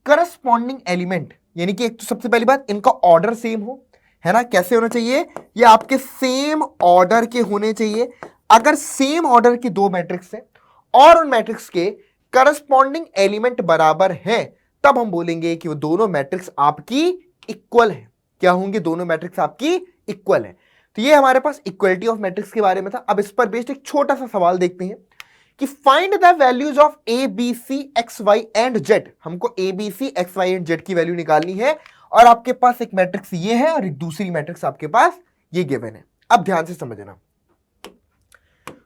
corresponding element, यानी कि एक तो सबसे पहली बात इनका ऑर्डर सेम हो, है ना। कैसे होना चाहिए? ये आपके सेम ऑर्डर के होने चाहिए। अगर सेम ऑर्डर की दो मैट्रिक्स है और उन मैट्रिक्स के करस्पॉन्डिंग एलिमेंट बराबर है, तब हम बोलेंगे कि वो दोनों मैट्रिक्स आपकी इक्वल है। क्या होंगे? दोनों मैट्रिक्स आपकी इक्वल है। तो ये हमारे पास इक्वलिटी ऑफ मैट्रिक्स के बारे में था। अब इस पर बेस्ड एक छोटा सा सवाल देखते हैं कि find the values of A B C X Y and Z. हमको A B C X Y and Z की वैल्यू निकालनी है और आपके पास एक मैट्रिक्स ये है और एक दूसरी मैट्रिक्स आपके पास ये गिवन है। अब ध्यान से समझना।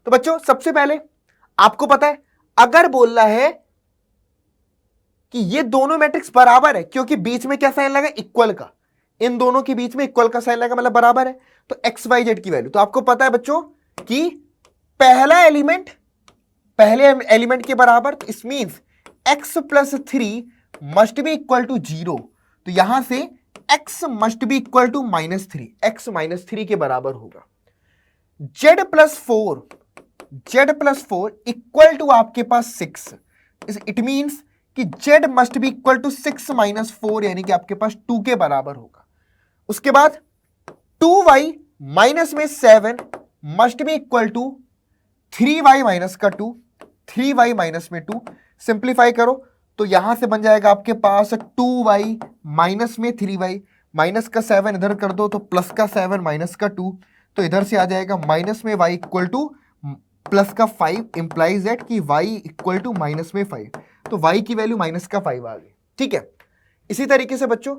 तो बच्चों सबसे पहले आपको पता है, अगर बोल रहा है कि ये दोनों मैट्रिक्स बराबर है, क्योंकि बीच में क्या साइन लगा? इक्वल का, इन दोनों के बीच में इक्वल का साइन लगा, मतलब बराबर है। तो एक्स वाई जेड की वैल्यू, तो आपको पता है बच्चों कि पहला एलिमेंट पहले एलिमेंट के बराबर, तो इस means x plus 3 must be equal to 0। तो यहां से x must be equal to -3, x -3 के बराबर होगा। z प्लस 4 इक्वल टू आपके पास 6, इट मींस कि z must be equal to 6 minus 4, यानी कि आपके पास 2 के बराबर होगा। उसके बाद 2y माइनस में 7 must be equal to 3y minus का 2, 3y माइनस में 2, सिंप्लीफाई करो तो यहां से बन जाएगा आपके पास 2y माइनस में 3y, माइनस का 7 इधर कर दो तो प्लस का 7 माइनस का 2, तो इधर से आ जाएगा माइनस में y इक्वल टू प्लस का 5, इंप्लाइज दैट कि y इक्वल टू माइनस में 5, तो y की वैल्यू माइनस का 5 आ गई। ठीक है, इसी तरीके से बच्चों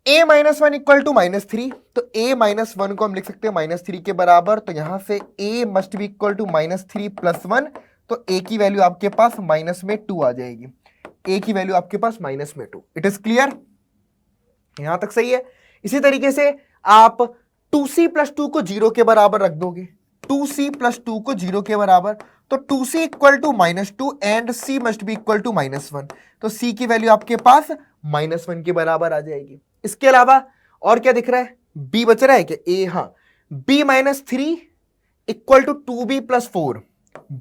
a माइनस 1 इक्वल टू -3, तो a माइनस 1 को हम लिख सकते हैं -3 के बराबर, तो यहां से a must be equal to -3 plus 1, तो a की वैल्यू आपके पास माइनस में 2 आ जाएगी। a की वैल्यू आपके पास माइनस में 2। It is clear? यहां तक सही है। इसी तरीके से आप 2c प्लस 2 को 0 के बराबर रख दोगे, 2c प्लस 2 को 0 के बराबर, तो 2c equal to -2 and c must be equal to -1, तो c की वैल्यू आपके पास -1 के बराबर आ जाएगी। इसके अलावा और क्या दिख रहा है? b बच रहा है क्या? a, हाँ, b -3 equal to 2b plus 4,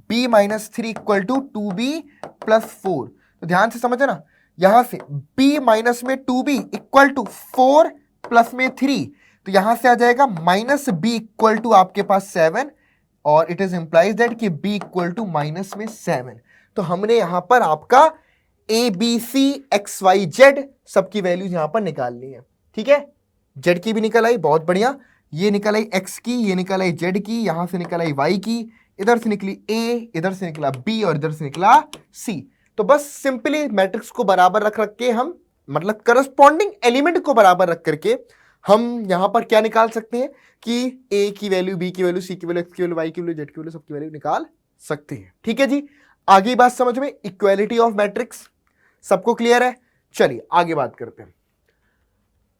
b minus 3 equal to 2b plus 4। तो ध्यान से समझे ना, यहां से b माइनस में 2b इक्वल टू 4 प्लस में 3, तो यहां से आ जाएगा माइनस b इक्वल टू आपके पास 7, और इट इज इंप्लाइज दैट कि b इक्वल टू माइनस में 7। तो हमने यहां पर आपका a b c x y z सबकी वैल्यूज यहां पर निकाल ली है। ठीक है, z की भी निकल आई, बहुत बढ़िया। ये निकल आई x की, ये निकल आई z की, यहां से निकल आई y की, इधर से निकली a, इधर से निकला b और इधर से निकला c। तो बस सिंपली मैट्रिक्स को बराबर रख के हम, मतलब करस्पॉन्डिंग एलिमेंट को बराबर रख करके हम यहां पर क्या निकाल सकते हैं कि a की वैल्यू, b की वैल्यू, c की वैल्यू, x की वैल्यू, y की वैल्यू, z की वैल्यू, सबकी वैल्यू निकाल सकते हैं। ठीक है जी, आगे बात समझ में, इक्वालिटी ऑफ मैट्रिक्स सबको क्लियर है। चलिए आगे बात करते हैं।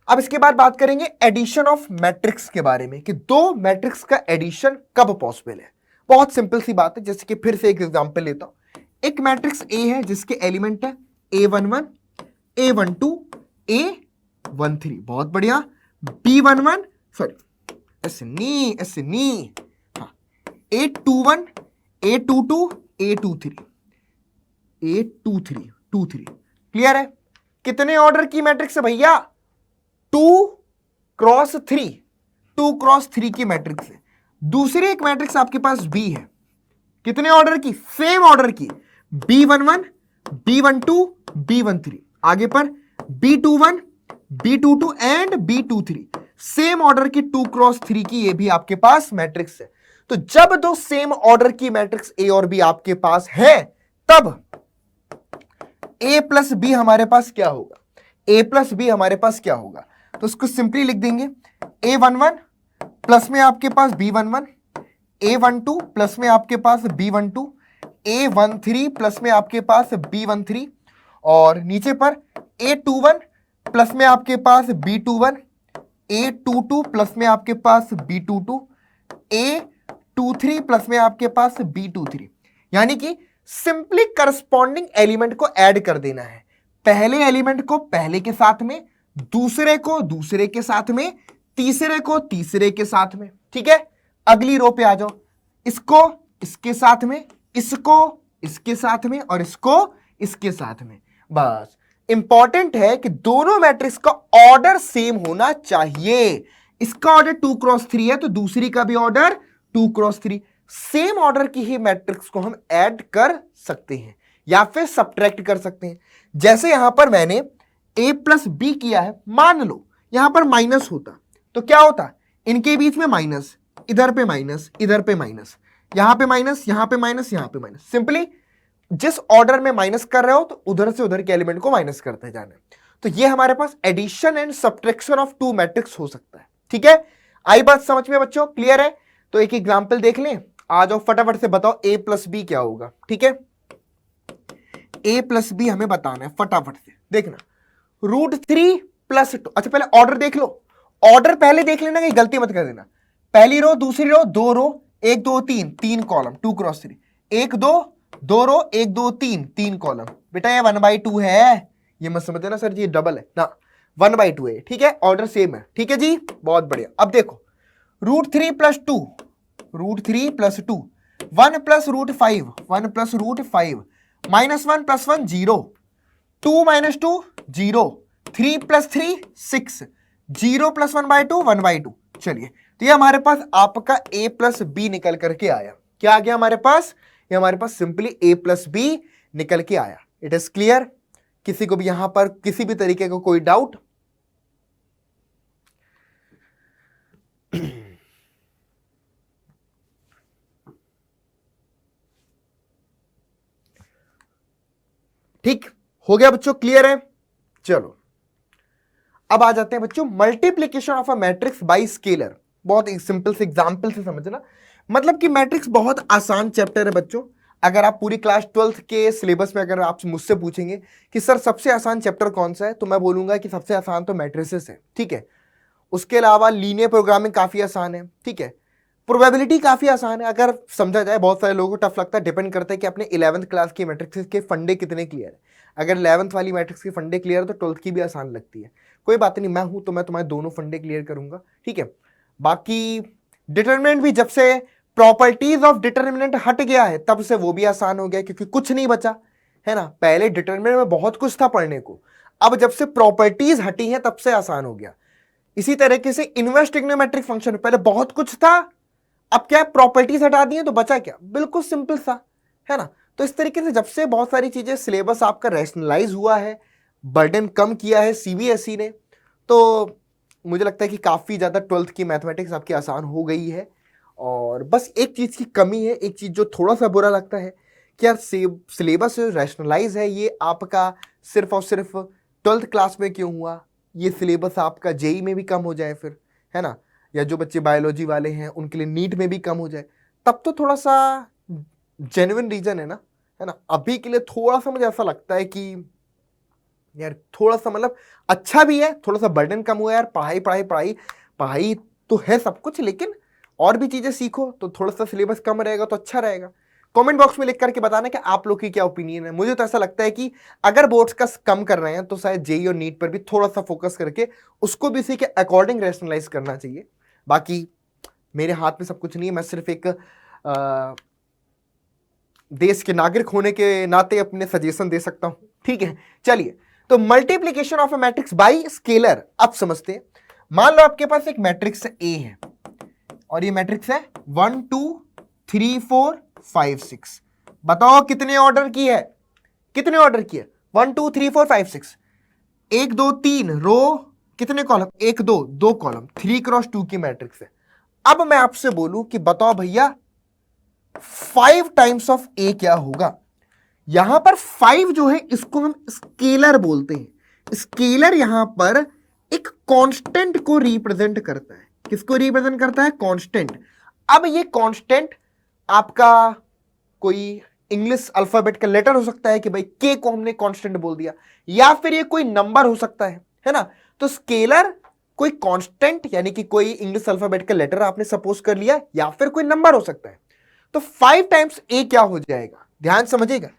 अब इसके बाद बात करेंगे एडिशन ऑफ मैट्रिक्स के बारे में कि दो मैट्रिक्स का एडिशन कब पॉसिबल है। बहुत सिंपल सी बात है, जैसे कि फिर से एक एग्जांपल लेता हूं। एक मैट्रिक्स ए है जिसके एलिमेंट है a11, a12, a13, बहुत बढ़िया। b11, सॉरी ऐसे नहीं, हाँ, a21, a22, a23, a23 clear है। कितने ऑर्डर की मैट्रिक्स है भैया? 2x3, 2x3 की मैट्रिक्स है। दूसरी एक मैट्रिक्स आपके पास B है, कितने ऑर्डर की? सेम ऑर्डर की, B11, B12, B13। आगे पर B21, B22 and B23, same order की 2x3 की ये भी आपके पास मैट्रिक्स है। तो जब दो सेम ऑर्डर की मैट्रिक्स A और B आपके पास है, तब A प्लस बी हमारे पास क्या होगा? A प्लस बी हमारे पास क्या होगा? तो उसको सिंपली लिख देंगे, A11 प्लस में आपके पास B11, A12 प्लस में आपके पास B12, A13 प्लस में आपके पास B13, और नीचे पर A21 प्लस में आपके पास B21, A22 प्लस में आपके पास B22, A23 प्लस में आपके पास B23। यानी कि सिंपली करस्पॉन्डिंग एलिमेंट को ऐड कर देना है। पहले एलिमेंट को पहले के साथ में, दूसरे को दूसरे के साथ में, तीसरे को तीसरे के साथ में। ठीक है, अगली रो पे आ जाओ। इसको इसके साथ में, इसको इसके साथ में, और इसको इसके साथ में। बस इंपॉर्टेंट है कि दोनों मैट्रिक्स का ऑर्डर सेम होना चाहिए। इसका ऑर्डर 2x3 है तो दूसरी का भी ऑर्डर 2x3। सेम ऑर्डर की ही मैट्रिक्स को हम ऐड कर सकते हैं या फिर सब्ट्रैक्ट कर सकते हैं। जैसे यहां पर मैंने a प्लस बी किया है, मान लो यहां पर माइनस होता तो क्या होता? इनके बीच में माइनस, इधर पे माइनस, इधर पे माइनस, यहां पे माइनस, यहां पे माइनस, यहां पे माइनस। सिंपली जिस ऑर्डर में माइनस कर रहे हो तो उधर से उधर के एलिमेंट को माइनस करते जाना। तो ये हमारे पास addition and subtraction of two matrix हो सकता है। ठीक है, आई बात समझ में बच्चों? क्लियर है? तो एक एग्जांपल देख लें। आ जाओ फटाफट से बताओ a प्लस बी क्या होगा। ठीक है, a प्लस बी हमें बताना है, फटाफट से देखना। √3 प्लस 2। अच्छा पहले ऑर्डर देख लो, ऑर्डर पहले देख लेना, कहीं गलती मत कर देना। पहली रो, दूसरी रो, दो रो, 1 2 3, 3 कॉलम, 2x3, 1 2, 2 रो, 1 2 3, 3 कॉलम। बेटा ये 1/2 है, ये मत समझते ना सर जी ये डबल है ना, 1/2 है। ठीक है, ऑर्डर सेम है। ठीक है जी, बहुत बढ़िया। अब देखो √3 plus 2, √3 plus 2, 1 plus √5, 1 plus √5, -1 plus 1 0, 2 minus 2 0, 3 plus 3 6, 0 plus 1/2 1/2। चलिए, तो ये हमारे पास आपका a प्लस बी निकल करके आया। क्या आ गया हमारे पास? ये हमारे पास सिंपली a प्लस बी निकल के आया। It is clear? किसी को भी यहां पर किसी भी तरीके का कोई डाउट? ठीक हो गया बच्चों, क्लियर है? चलो अब आ जाते हैं बच्चों multiplication of a matrix bye scalar. बहुत एक सिंपल से एग्जांपल से समझना, मतलब कि मैट्रिक्स बहुत आसान चैप्टर है बच्चों। अगर आप पूरी क्लास 12th के सिलेबस में अगर आप मुझसे पूछेंगे कि सर सबसे आसान चैप्टर कौन सा है, तो मैं बोलूंगा कि सबसे आसान तो मैट्रिसेस है। ठीक है, उसके अलावा लीनियर प्रोग्रामिंग काफी आसान है। ठीक है, प्रोबेबिलिटी काफी आसान है अगर समझा जाए। बहुत सारे लोगों को टफ लगता है, डिपेंड करता है कि अपने 11th क्लास की मैट्रिक्स के फंडे कितने क्लियर है। अगर 11th वाली मैट्रिक्स के फंडे क्लियर है तो 12th की भी आसान लगती है। कोई बात नहीं, मैं हूं तो मैं तुम्हारे दोनों फंडे क्लियर करूंगा। ठीक है, बाकी डिटरमिनेंट भी जब से प्रॉपर्टीज ऑफ डिटर्मिनेंट हट गया है तब से वो भी आसान हो गया, क्योंकि कुछ नहीं बचा है ना। पहले डिटर्मिनेंट में बहुत कुछ था पढ़ने को, अब जब से प्रॉपर्टीज हटी हैं तब से आसान हो गया। इसी तरीके से इनवर्स ट्रिग्नोमेट्रिक फंक्शन पहले बहुत कुछ था, अब क्या प्रॉपर्टीज हटा दी हैं तो बचा क्या, बिल्कुल सिंपल सा है ना। तो इस तरीके से जब से बहुत सारी चीजें, सिलेबस आपका रैशनलाइज हुआ है, बर्डन कम किया है सीबीएसई ने, तो मुझे लगता है कि काफी ज्यादा 12th की मैथमेटिक्स आपकी आसान हो गई है। और बस एक चीज की कमी है, एक चीज जो थोड़ा सा बुरा लगता है कि यार सिलेबस रैशनलाइज है, ये आपका सिर्फ और सिर्फ 12th क्लास में क्यों हुआ, ये सिलेबस आपका जेई में भी कम हो जाए फिर, है ना, या जो बच्चे बायोलॉजी वाले हैं उनके लिए नीट में भी कम हो जाए, तब तो थोड़ा सा जेन्युइन रीजन है ना, है ना। अभी के लिए थोड़ा सा मुझे ऐसा लगता है कि यार थोड़ा सा मतलब अच्छा भी है, थोड़ा सा बर्डन कम हुआ है यार, पढ़ाई पढ़ाई पढ़ाई पढ़ाई तो है सब कुछ, लेकिन और भी चीजें सीखो तो थोड़ा सा सिलेबस कम रहेगा तो अच्छा रहेगा। कमेंट बॉक्स में लिख करके बताना कि आप लोग की क्या ओपिनियन है। मुझे तो ऐसा लगता है कि अगर बोर्ड्स का कम कर रहे हैं तो शायद जेई और नीट पर भी थोड़ा सा फोकस करके उसको भी इसी के अकॉर्डिंग रैशनलाइज करना चाहिए। बाकी मेरे हाथ में सब कुछ नहीं है, मैं सिर्फ एक देश के नागरिक होने के नाते अपने सजेशन दे सकता हूं, ठीक है। चलिए, तो multiplication of A matrix bye scalar अब समझते हैं। मान लो आपके पास एक मैट्रिक्स ए है और ये मैट्रिक्स है 1 2 3 4 5 6। बताओ कितने ऑर्डर की है, कितने ऑर्डर की है, 1 2 3 4 5 6, 1 2 3 रो, कितने कॉलम, 1 2 2 कॉलम, 3 क्रॉस 2 की मैट्रिक्स है। अब मैं आपसे बोलूं कि बताओ भैया 5 टाइम्स ऑफ ए क्या होगा। यहां पर 5 जो है इसको हम स्केलर बोलते हैं। स्केलर यहां पर एक कांस्टेंट को रिप्रेजेंट करता है। किसको रिप्रेजेंट करता है, कांस्टेंट। अब ये कांस्टेंट आपका कोई इंग्लिश अल्फाबेट का लेटर हो सकता है कि भाई के को हमने कांस्टेंट बोल दिया, या फिर ये कोई नंबर हो सकता है ना। तो स्केलर कोई कांस्टेंट यानी कि कोई इंग्लिश अल्फाबेट का लेटर आपने सपोज कर लिया, या फिर कोई नंबर हो सकता है। तो 5 टाइम्स ए क्या हो जाएगा, ध्यान समझिएगा।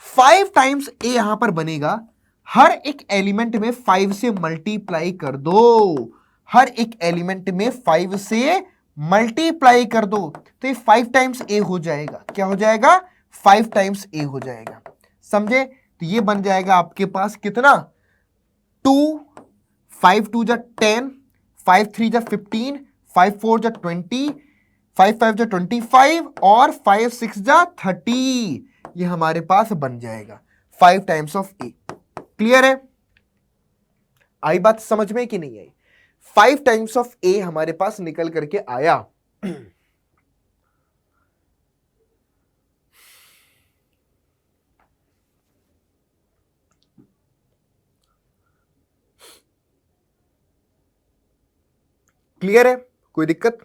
5 टाइम्स ए यहां पर बनेगा, हर एक एलिमेंट में 5 से मल्टीप्लाई कर दो, हर एक एलिमेंट में 5 से मल्टीप्लाई कर दो, तो ये 5 टाइम्स ए हो जाएगा। क्या हो जाएगा, 5 टाइम्स ए हो जाएगा, समझे। तो ये बन जाएगा आपके पास कितना, 2, 5 2 जा 10, 5 3 जा 15, 5 4 जा 20, 5 5 जा 25 और 5 6 जा 30। ये हमारे पास बन जाएगा 5 टाइम्स ऑफ ए। क्लियर है, आई बात समझ में कि नहीं आई। 5 टाइम्स ऑफ ए हमारे पास निकल करके आया। क्लियर है, कोई दिक्कत।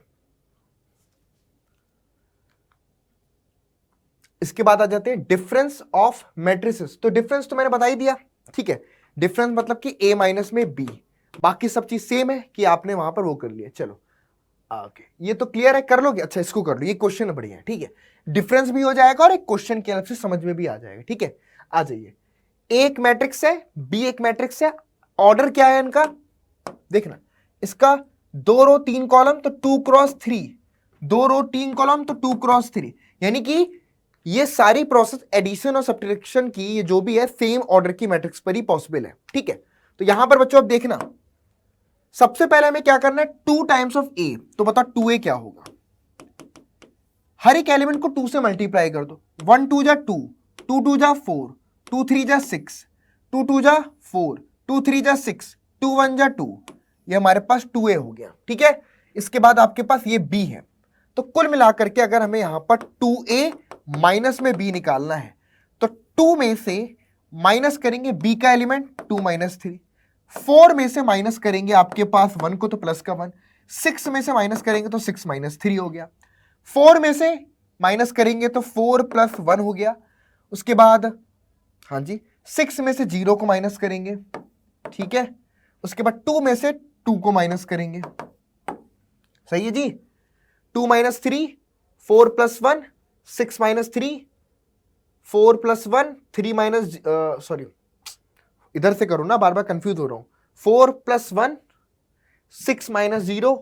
इसके बाद आ जाते हैं डिफरेंस ऑफ मैट्रिसेस। तो डिफरेंस तो मैंने बता ही दिया, ठीक है। डिफरेंस मतलब कि ए माइनस में बी, बाकी सब चीज सेम है कि आपने वहां पर वो कर लिया। चलो ओके, ये तो क्लियर है, कर लोगे, अच्छा इसको कर लो, ये क्वेश्चन बढ़िया है, ठीक है। डिफरेंस भी हो जाएगा और एक क्वेश्चन के अलग से समझ में भी आ जाएगा, ठीक है। आ जाइए, एक मैट्रिक्स है, बी एक मैट्रिक्स है, ऑर्डर क्या है इनका देखना, इसका 2 रो 3 कॉलम तो 2 क्रॉस 3, 2 रो 3 कॉलम तो 2 क्रॉस 3, यानी कि ये सारी प्रोसेस एडिशन और सब्ट्रैक्शन की, ये जो भी है सेम ऑर्डर की मैट्रिक्स पर ही पॉसिबल है, ठीक है। तो यहां पर बच्चों अब देखना, सबसे पहले हमें क्या करना है, 2 टाइम्स ऑफ ए। तो बताओ 2a क्या होगा, हर एक एलिमेंट को 2 से मल्टीप्लाई कर दो, 1 2 जा 2, 2 2 जा 4, 2 3 जा 6, 2 2 जा 4, 2 3 जा 6, 2 1 जा 2, ये हमारे पास 2a हो गया, ठीक है। इसके बाद आपके पास ये b है। तो कुल मिलाकर के अगर हमें यहां पर 2a माइनस में b निकालना है, तो 2 में से माइनस करेंगे b का एलिमेंट 2 माइनस 3, 4 में से माइनस करेंगे आपके पास 1 को तो प्लस का 1, 6 में से माइनस करेंगे तो 6 माइनस 3 हो गया, 4 में से माइनस करेंगे तो 4 प्लस 1 हो गया। उसके बाद हाँ जी 6 में से 0 को माइनस करेंगे, ठीक है। उसके बाद 2 में से 2 को माइनस करेंगे, सही है जी। 2 minus 3, 4 plus 1, 6 minus 3, 4 plus 1, 3 minus sorry इधर से करो ना, बार बार कंफ्यूज हो रहा हूं। 4 प्लस 1, 6 माइनस 0,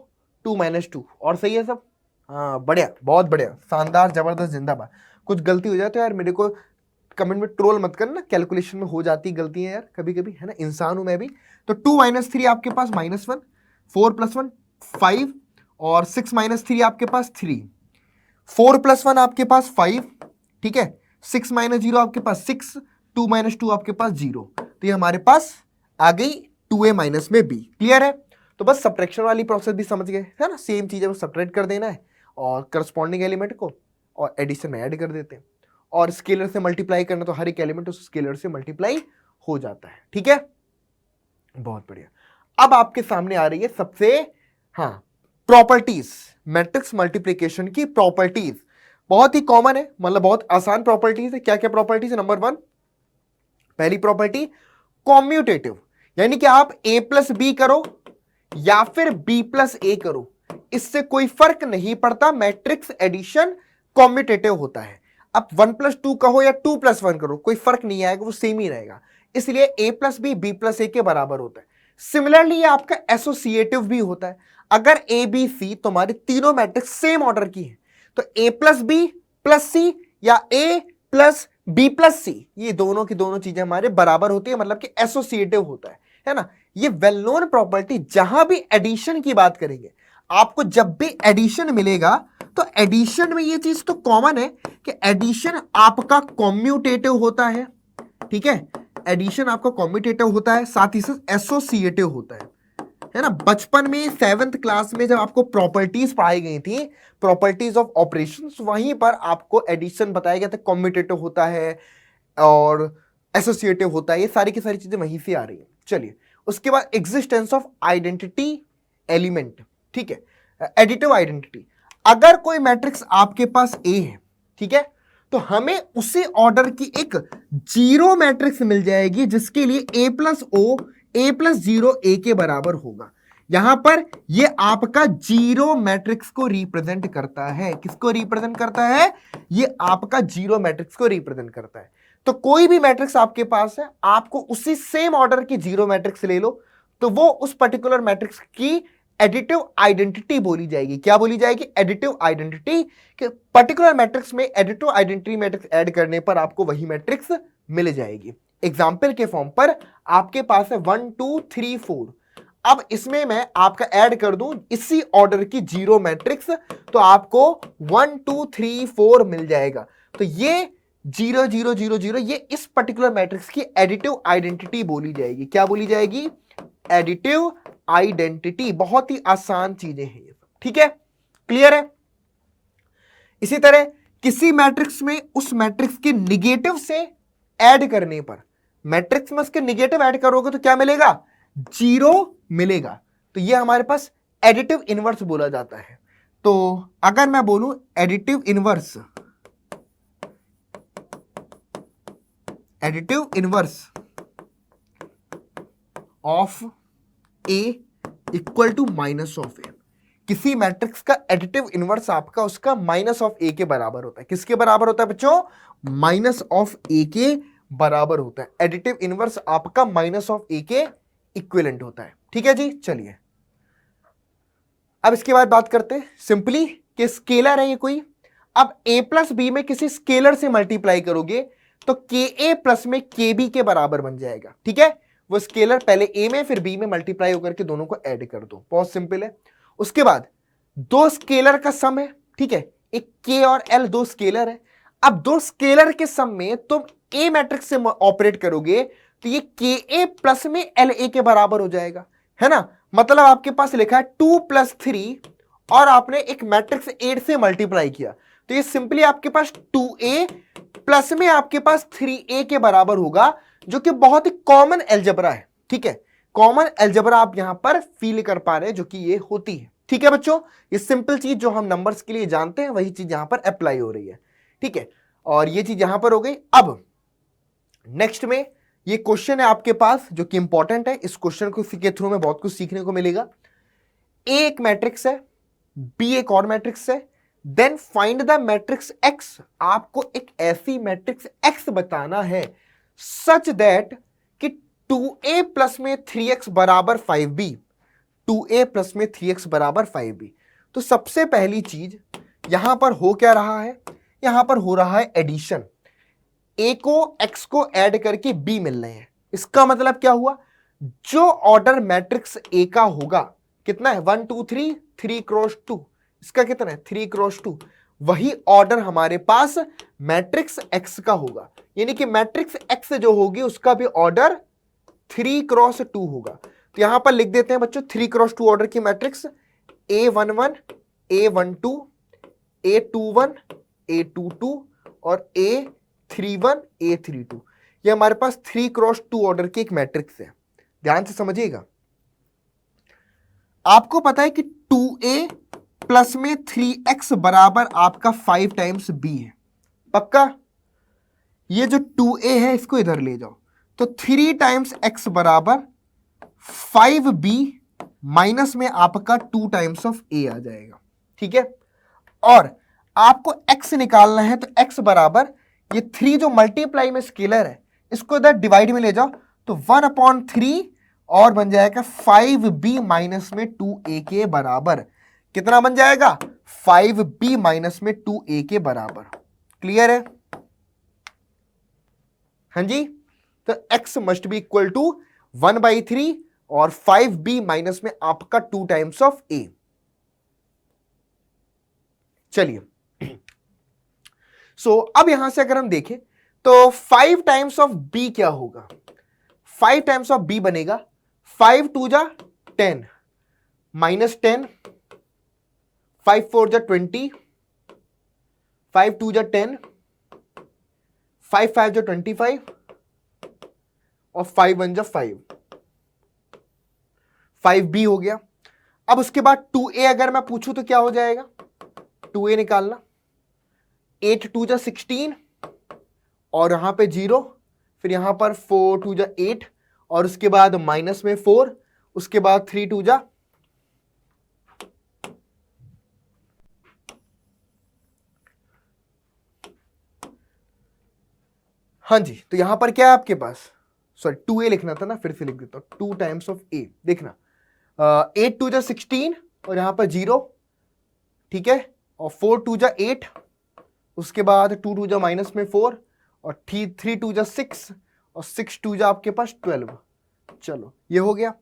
2 माइनस 2, और सही है सब, हाँ बढ़िया, बहुत बढ़िया, शानदार, जबरदस्त, जिंदाबाद। कुछ गलती हो जाए तो यार मेरे को कमेंट में ट्रोल मत करना, कैलकुलेशन में हो जाती गलतियां यार कभी कभी, है ना, इंसान हूं मैं भी। तो 2 - 3 आपके पास -1, 4 + 1 5, और 6 - 3 आपके पास 3, 4 + 1 आपके पास 5, ठीक है, 6 - 0 आपके पास 6, 2 - 2 आपके पास 0। तो ये हमारे पास आ गई 2a माइनस में b। क्लियर है? तो बस सब्ट्रैक्शन वाली प्रोसेस भी समझ गए, है ना, सेम चीज है, बस सब्ट्रैक्ट कर देना है और करस्पॉन्डिंग एलिमेंट को और एडिशन में ऐड कर देते हैं, और स्केलर से मल्टीप्लाई करना तो हर एक एलिमेंट उस स्केलर से मल्टीप्लाई हो जाता है। ठीक है, बहुत बढ़िया। अब आपके सामने आ रही है सबसे, हाँ, प्रॉपर्टीज, मैट्रिक्स मल्टीप्लिकेशन की प्रॉपर्टीज। बहुत ही कॉमन है, मतलब बहुत आसान प्रॉपर्टीज है। क्या क्या प्रॉपर्टीज है? नंबर 1, पहली प्रॉपर्टी कॉम्यूटेटिव, यानी कि आप a + b करो या फिर b + a करो, इससे कोई फर्क नहीं पड़ता, मैट्रिक्स एडिशन कॉम्यूटेटिव होता है। अब 1 + 2 कहो या 2 + 1 करो, कोई फर्क नहीं आएगा, वो सेम ही रहेगा, इसलिए a + b b + a के बराबर होता है। सिमिलरली ये आपका एसोसिएटिव भी होता है। अगर a b c तुम्हारी तीनों मैट्रिक्स सेम ऑर्डर की है तो a + b + c या a + b + c, ये दोनों की दोनों चीजें हमारे बराबर होती है, मतलब कि एसोसिएटिव होता है ना। ये वेल नोन प्रॉपर्टी, जहां भी एडिशन की बात करेंगे, आपको जब भी एडिशन मिलेगा तो एडिशन में ये चीज तो कॉमन है कि एडिशन आपका कॉम्यूटेटिव होता है, ठीक है, एडिशन आपका कॉम्यूटेटिव होता है, साथ ही साथ एसोसिएटिव होता है ना। बचपन में 7th क्लास में जब आपको प्रॉपर्टीज पढ़ाई गई थी, प्रॉपर्टीज ऑफ ऑपरेशंस, वहीं पर आपको एडिशन बताया गया था कॉम्यूटेटिव होता है और एसोसिएटिव होता है, ये सारी की सारी चीजें वहीं से आ रही है। चलिए, उसके बाद एग्जिस्टेंस ऑफ आइडेंटिटी एलिमेंट, ठीक है, एडिटिव आइडेंटिटी। अगर कोई मैट्रिक्स आपके पास ए है, ठीक है, तो हमें उसी ऑर्डर की एक जीरो मैट्रिक्स मिल जाएगी जिसके लिए a + o a + 0 a के बराबर होगा। यहां पर ये आपका जीरो मैट्रिक्स को रिप्रेजेंट करता है। किसको रिप्रेजेंट करता है? ये आपका जीरो मैट्रिक्स को रिप्रेजेंट करता है। तो कोई भी मैट्रिक्स आपके पास है, आपको उसी सेम ऑर्डर की जीरो मैट्रिक्स ले लो, तो वो उस पर्टिकुलर मैट्रिक्स की एडिटिव आइडेंटिटी बोली जाएगी। क्या बोली जाएगी? Additive identity. कि पर्टिकुलर मैट्रिक्स में एडिटिव आइडेंटिटी मैट्रिक्स ऐड करने पर आपको वही मैट्रिक्स मिल जाएगी। एग्जाम्पल के फॉर्म पर आपके पास है 1 2 3 4। अब इसमें मैं आपका ऐड कर दूं इसी ऑर्डर की जीरो मैट्रिक्स, तो आपको 1 2 3 4 मिल जाएगा। तो ये 0 0 0 0 ये इस पर्टिकुलर मैट्रिक्स की एडिटिव आइडेंटिटी बोली जाएगी। क्या बोली जाएगी? Additive identity. बहुत ही आसान चीजें हैं ये, ठीक है, क्लियर है? इसी तरह किसी मैट्रिक्स में उस मैट्रिक्स के निगेटिव से ऐड करने पर, मैट्रिक्स में उसके निगेटिव ऐड करोगे तो क्या मिलेगा? 0 मिलेगा। तो ये हमारे पास एडिटिव इनवर्स बोला जाता है। तो अगर मैं बोलूं additive inverse, additive inverse of A equal to minus of A, किसी मैट्रिक्स का एडिटिव इनवर्स आपका उसका माइनस ऑफ ए के बराबर होता है। किसके बराबर होता है बच्चों? माइनस ऑफ ए के बराबर होता है। एडिटिव इनवर्स आपका माइनस ऑफ ए के इक्विवेलेंट होता है। ठीक है जी, चलिए अब इसके बाद बात करते हैं सिंपली कि स्केलर है ये कोई। अब a + b में किसी स्केलर से मल्टीप्लाई करोगे तो ka+ में kb के बराबर बन जाएगा। ठीक है, वो स्केलर पहले a में फिर b में मल्टीप्लाई होकर के दोनों को ऐड कर दो, बहुत सिंपल है। उसके बाद दो स्केलर का सम है, ठीक है, एक k और l दो स्केलर है। अब दो स्केलर के सम में तुम a मैट्रिक्स से ऑपरेट करोगे तो ये ka+ में la के बराबर हो जाएगा, है ना। मतलब आपके पास लिखा है 2 + 3 और आपने एक मैट्रिक्स 8 से मल्टीप्लाई किया, तो ये सिंपली आपके पास 2a प्लस में आपके पास 3a के बराबर होगा, जो कि बहुत ही कॉमन अलजेब्रा है। ठीक है, कॉमन अलजेब्रा आप यहां पर फील कर पा रहे हैं, जो कि ये होती है। ठीक है बच्चों, ये सिंपल चीज जो हम नंबर्स के लिए जानते हैं वही चीज यहां पर अप्लाई हो रही है। ठीक है, और ये चीज यहां पर हो गई। अब नेक्स्ट में ये क्वेश्चन है आपके पास जो कि इंपॉर्टेंट है। इस क्वेश्चन को के थ्रू में बहुत कुछ सीखने को मिलेगा। ए एक मैट्रिक्स है, बी एक और मैट्रिक्स है, then find the matrix X. आपको एक ऐसी मैट्रिक्स एक्स बताना है सच दैट कि 2a+ में 3x बराबर 5b, 2a+ में 3x बराबर 5b। तो सबसे पहली चीज यहां पर हो क्या रहा है, यहां पर हो रहा है एडिशन। ए को एक्स को ऐड करके बी मिल रहे हैं। इसका मतलब क्या हुआ, जो ऑर्डर मैट्रिक्स ए का होगा, कितना है 1 2 3 3 क्रॉस 2, इसका कितना है 3 क्रॉस 2, वही ऑर्डर हमारे पास मैट्रिक्स एक्स का होगा। यानी कि मैट्रिक्स एक्स जो होगी उसका भी ऑर्डर 3 क्रॉस 2 होगा। तो यहां पर लिख देते हैं बच्चों 3 क्रॉस 2 ऑर्डर की matrix A11 A12 A21 A22 और A31 A32। ये हमारे पास 3 क्रॉस 2 ऑर्डर की एक मैट्रिक्स है। ध्यान से समझिएगा। आपको पता है कि 2A प्लस में 3x बराबर आपका 5 टाइम्स b है, पक्का। ये जो 2A है इसको इधर ले जाओ, तो 3 टाइम्स x बराबर 5b माइनस में आपका 2 टाइम्स ऑफ a आ जाएगा, ठीक है। और आपको x निकालना है, तो x बराबर ये 3 जो मल्टीप्लाई में स्केलर है इसको इधर डिवाइड में ले जाओ, तो 1/3 और बन जाएगा 5b माइनस में 2a के बराबर। कितना बन जाएगा 5b माइनस में 2a के बराबर। क्लियर है? हाँ जी। तो x must be equal to 1/3 और 5b माइनस में आपका 2 टाइम्स ऑफ a। चलिए सो अब यहां से अगर हम देखें तो 5 टाइम्स ऑफ b क्या होगा, 5 टाइम्स ऑफ b बनेगा 5 2 जा 10 माइनस 10, 5 4 जा 20, 5 2 जा 10, 5 5 जा 25 और 5 1 जा 5, 5b हो गया। अब उसके बाद 2a अगर मैं पूछूं तो क्या हो जाएगा, 2a निकालना, 8 2 जा 16 और यहां पे 0, फिर यहां पर 4 2 जा 8 और उसके बाद माइनस में 4, उसके बाद 3 2 जा, हाँ जी। तो यहां पर क्या है आपके पास, सॉरी 2a लिखना था ना, फिर से लिख देता हूं 2 टाइम्स ऑफ a। देखना 8 2 जा 16 और यहां पर 0, ठीक है, और 4 2 जा 8, उसके बाद 2 2 जा माइनस में 4 और 3 2 जा 6 और 6 2 जा आपके पास 12। चलो ये हो गया।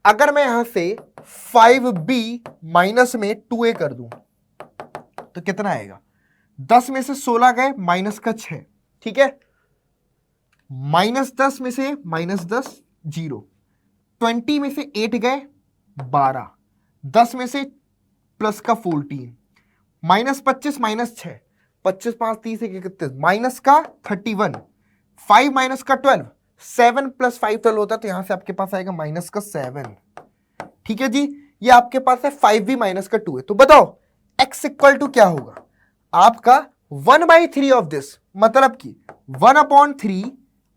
अगर मैं यहां से 5b माइनस में 2a कर दूं तो कितना आएगा, 10 में से 16 गए माइनस का 6, ठीक है, -10 में से -10 0, 20 में से 8 गए 12, 10 में से प्लस का 14, -25 -6, 25 5 30 31, माइनस का 31, 5 माइनस का 12, 7 + 5 12 होता है, तो यहां से आपके पास आएगा माइनस का 7। ठीक है जी, ये आपके पास है 5b माइनस का 2 है। तो बताओ x इक्वल टू क्या होगा आपका 1/3 ऑफ दिस, मतलब कि 1/3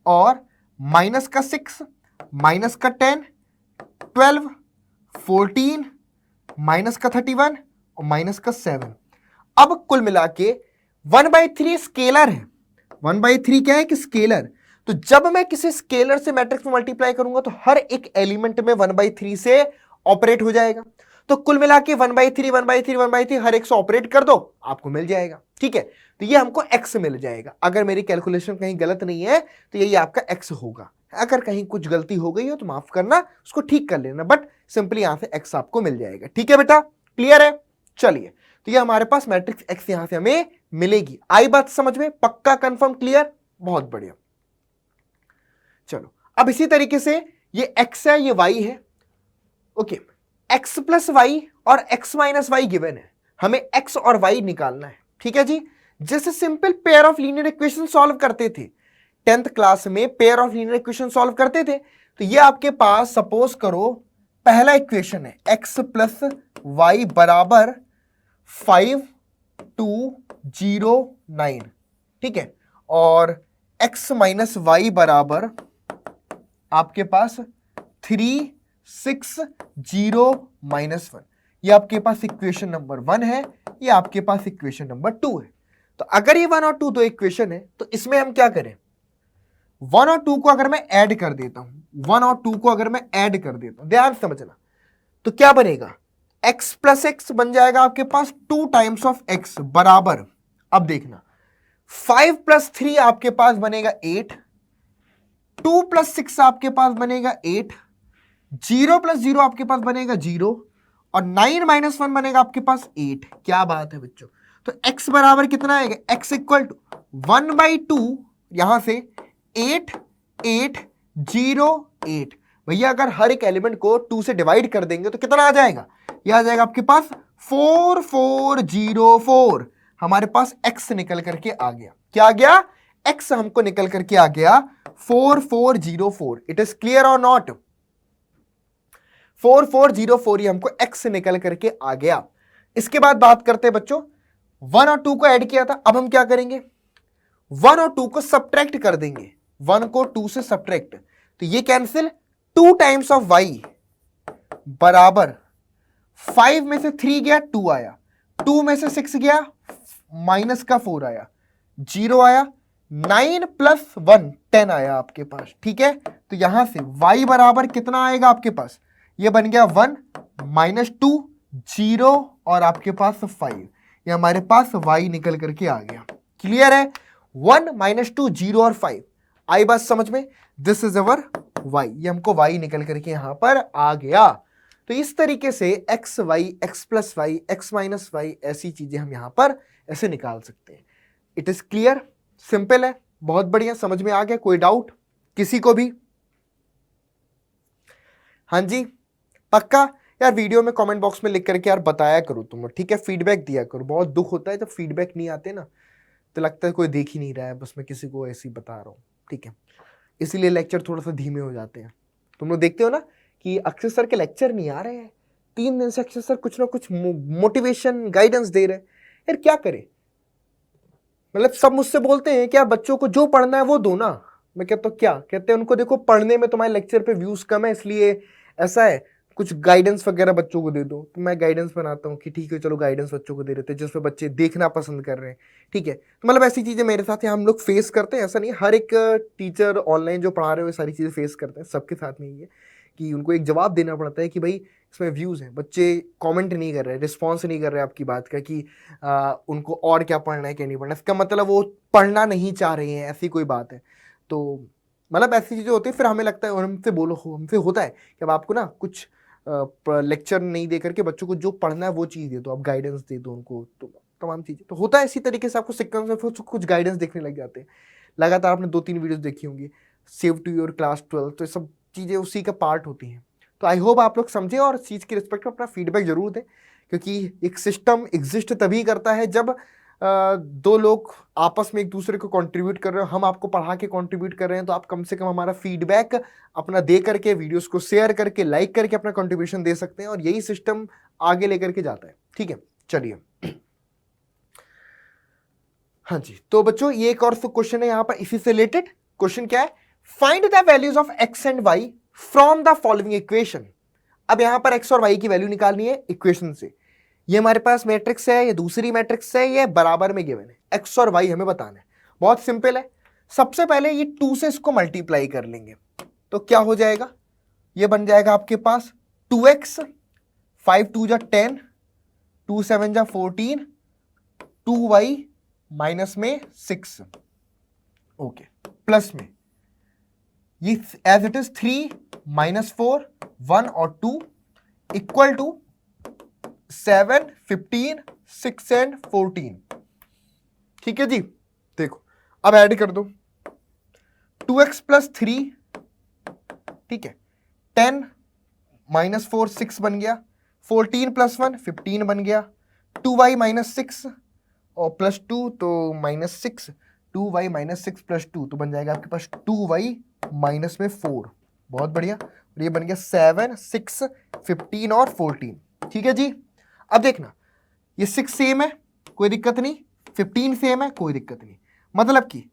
और माइनस का 6 माइनस का 10 12 14 माइनस का 31 और माइनस का 7। अब कुल मिला के 1/3 स्केलर है, 1/3 क्या है कि स्केलर। तो जब मैं किसी स्केलर से मैट्रिक्स में मल्टीप्लाई करूंगा तो हर एक एलिमेंट में 1/3 से ऑपरेट हो जाएगा। तो कुल मिला के 1/3 1/3 1/3 हर एक से ऑपरेट कर दो, आपको मिल जाएगा। ठीक है, तो ये हमको x मिल जाएगा। अगर मेरी कैलकुलेशन कहीं गलत नहीं है तो यही आपका x होगा। अगर कहीं कुछ गलती हो गई हो तो माफ करना, उसको ठीक कर लेना, बट सिंपली यहां से x आपको मिल जाएगा। ठीक है बेटा, क्लियर है? चलिए, तो ये हमारे पास मैट्रिक्स x यहां से हमें मिलेगी। आई बात समझ में? पक्का, कंफर्म, क्लियर? बहुत बढ़िया। चलो अब इसी तरीके से ये x है, ये y है। ओके, x प्लस वाई और x माइनस वाई गिवन है, हमें x और y निकालना है। ठीक है जी, जैसे simple pair of linear equation solve करते थे 10th क्लास में, pair of linear equation solve करते थे, तो ये आपके पास सपोज करो पहला इक्वेशन है x प्लस वाई बराबर 5 2 0 9, ठीक है, और x माइनस वाई बराबर आपके पास 3 6 0 -1। ये आपके पास इक्वेशन नंबर 1 है, ये आपके पास इक्वेशन नंबर 2 है। तो अगर ये 1 और 2 दो इक्वेशन है तो इसमें हम क्या करें, 1 और 2 को अगर मैं ऐड कर देता हूं, 1 और 2 को अगर मैं ऐड कर देता हूं, ध्यान से समझना, तो क्या बनेगा, x प्लस एक्स बन जाएगा आपके पास 2 टाइम्स ऑफ x बराबर, अब देखना 5 प्लस 3 आपके पास बनेगा 8, 2 प्लस 6 आपके पास बनेगा 8, 0 प्लस 0 आपके पास बनेगा 0 और 9 माइनस 1 बनेगा आपके पास 8। क्या बात है बच्चों, तो x बराबर कितना आएगा, x इक्वल टू 1/2 यहां से 8 8 0 8। भैया अगर हर एक एलिमेंट को 2 से डिवाइड कर देंगे तो कितना आ जाएगा, यह आ जाएगा आपके पास 4404। हमारे पास x निकल करके आ गया, क्या आ गया, x हमको निकल करके आ गया 4404। इट इज क्लियर और नॉट, 4404 ये हमको x निकल करके आ गया। इसके बाद बात करते हैं बच्चों, 1 और 2 को ऐड किया था, अब हम क्या करेंगे, 1 और 2 को सब्ट्रैक्ट कर देंगे, 1 को 2 से सब्ट्रैक्ट, तो ये कैंसिल, 2 टाइम्स ऑफ y बराबर 5 में से 3 गया 2 आया, 2 में से 6 गया माइनस का 4 आया, 0 आया, 9 प्लस 1 10 आया आपके पास। ठीक है, तो यहां से y बराबर कितना आएगा आपके पास, ये बन गया 1 माइनस 2 0 और आपके पास 5, ये हमारे पास y निकल करके आ गया। क्लियर है, 1 माइनस 2 0 और 5 आई बात समझ में, दिस इज अवर y, ये हमको y निकल करके यहां पर आ गया। तो इस तरीके से x y x plus y x minus y ऐसी चीजें हम यहां पर ऐसे निकाल सकते हैं। इट इज क्लियर, सिंपल है, बहुत बढ़िया, समझ में आ गया, कोई डाउट किसी को भी, हाँ जी पक्का। यार वीडियो में कमेंट बॉक्स में लिख करके यार बताया करो तुम, ठीक है, फीडबैक दिया करो, बहुत दुख होता है जब फीडबैक नहीं आते ना, तो लगता है कोई देख ही नहीं रहा है, बस मैं किसी को ऐसे ही बता रहा हूँ, ठीक है, इसीलिए लेक्चर थोड़ा सा धीमे हो जाते हैं। तुम लोग देखते हो ना कि अक्षय सर के लेक्चर नहीं आ रहे हैं, 3 दिन से अक्षय सर कुछ ना कुछ मोटिवेशन गाइडेंस दे रहे हैं, यार क्या करें, मतलब सब मुझसे बोलते हैं कि यार बच्चों को जो पढ़ना है वो दो ना, मैं कहता हूँ क्या, कहते हैं उनको देखो पढ़ने में तुम्हारे लेक्चर पे व्यूज कम है इसलिए ऐसा है, कुछ गाइडेंस वगैरह बच्चों को दे दो, तो मैं गाइडेंस बनाता हूँ कि ठीक है चलो गाइडेंस बच्चों को दे देते हैं जिसमें बच्चे देखना पसंद कर रहे हैं, ठीक है, तो मतलब ऐसी चीज़ें मेरे साथ हम लोग फेस करते हैं, ऐसा नहीं हर एक टीचर ऑनलाइन जो पढ़ा रहे हो सारी चीज़ें फेस करते हैं, सबके साथ में ये कि उनको एक जवाब देना पड़ता है कि भाई इसमें व्यूज़ हैं, बच्चे कमेंट नहीं कर रहे, रिस्पॉन्स नहीं कर रहे आपकी बात का कि उनको और क्या पढ़ना है क्या नहीं पढ़ना, इसका मतलब वो पढ़ना नहीं चाह रहे हैं, ऐसी कोई बात है। तो मतलब ऐसी चीज़ें होती है, फिर हमें लगता है और हमसे बोलो, हमसे होता है कि अब आपको ना कुछ लेक्चर नहीं दे करके बच्चों को जो पढ़ना है वो चीज़ दे दो, आप गाइडेंस दे दो उनको, तो तमाम चीज़ें तो होता है इसी तरीके से, आपको सीक्वेंस में फिर कुछ गाइडेंस देखने लग जाते हैं। लगातार आपने 2-3 वीडियोस देखी होंगी, सेव टू योर क्लास 12, तो ये सब चीज़ें उसी का पार्ट होती हैं। तो आई होप आप लोग समझे और इस चीज़ की रिस्पेक्ट में अपना फीडबैक जरूर दें, क्योंकि एक सिस्टम एग्जिस्ट तभी करता है जब दो लोग आपस में एक दूसरे को कंट्रीब्यूट कर रहे हो, हम आपको पढ़ा के कंट्रीब्यूट कर रहे हैं, तो आप कम से कम हमारा फीडबैक अपना दे करके, वीडियोस को शेयर करके, लाइक करके अपना कंट्रीब्यूशन दे सकते हैं और यही सिस्टम आगे लेकर के जाता है। ठीक है, चलिए हाँ जी, तो बच्चों ये एक और क्वेश्चन है यहाँ पर इसी से रिलेटेड। क्वेश्चन क्या है, find the values of x and y from the following equation. अब यहां पर एक्स और वाई की वैल्यू निकालनी है इक्वेशन से। ये हमारे पास मैट्रिक्स है, ये दूसरी मैट्रिक्स है, ये बराबर में गिवन है, एक्स और वाई हमें बताना है। बहुत सिंपल है, सबसे पहले ये 2 से इसको मल्टीप्लाई कर लेंगे तो क्या हो जाएगा, ये बन जाएगा आपके पास 2x, 5 2 जा 10, 2 7 जा 14, 2y माइनस में 6, ओके, प्लस में ये एज इट इज 3 माइनस 4 1 और 2 इक्वल टू 7 15 6 एंड 14। ठीक है जी, देखो अब ऐड कर दो 2x प्लस 3, ठीक है, 10 माइनस 4 6 बन गया, 14 प्लस 1 15 बन गया, 2y माइनस 6 और प्लस 2 तो माइनस 6, 2y माइनस 6 प्लस 2 तो बन जाएगा आपके पास 2y माइनस में 4। बहुत बढ़िया, और ये बन गया 7 6 15 और 14। ठीक है जी, अब देखना ये 6 सेम है कोई दिक्कत नहीं, 15 सेम है कोई दिक्कत नहीं, मतलब कि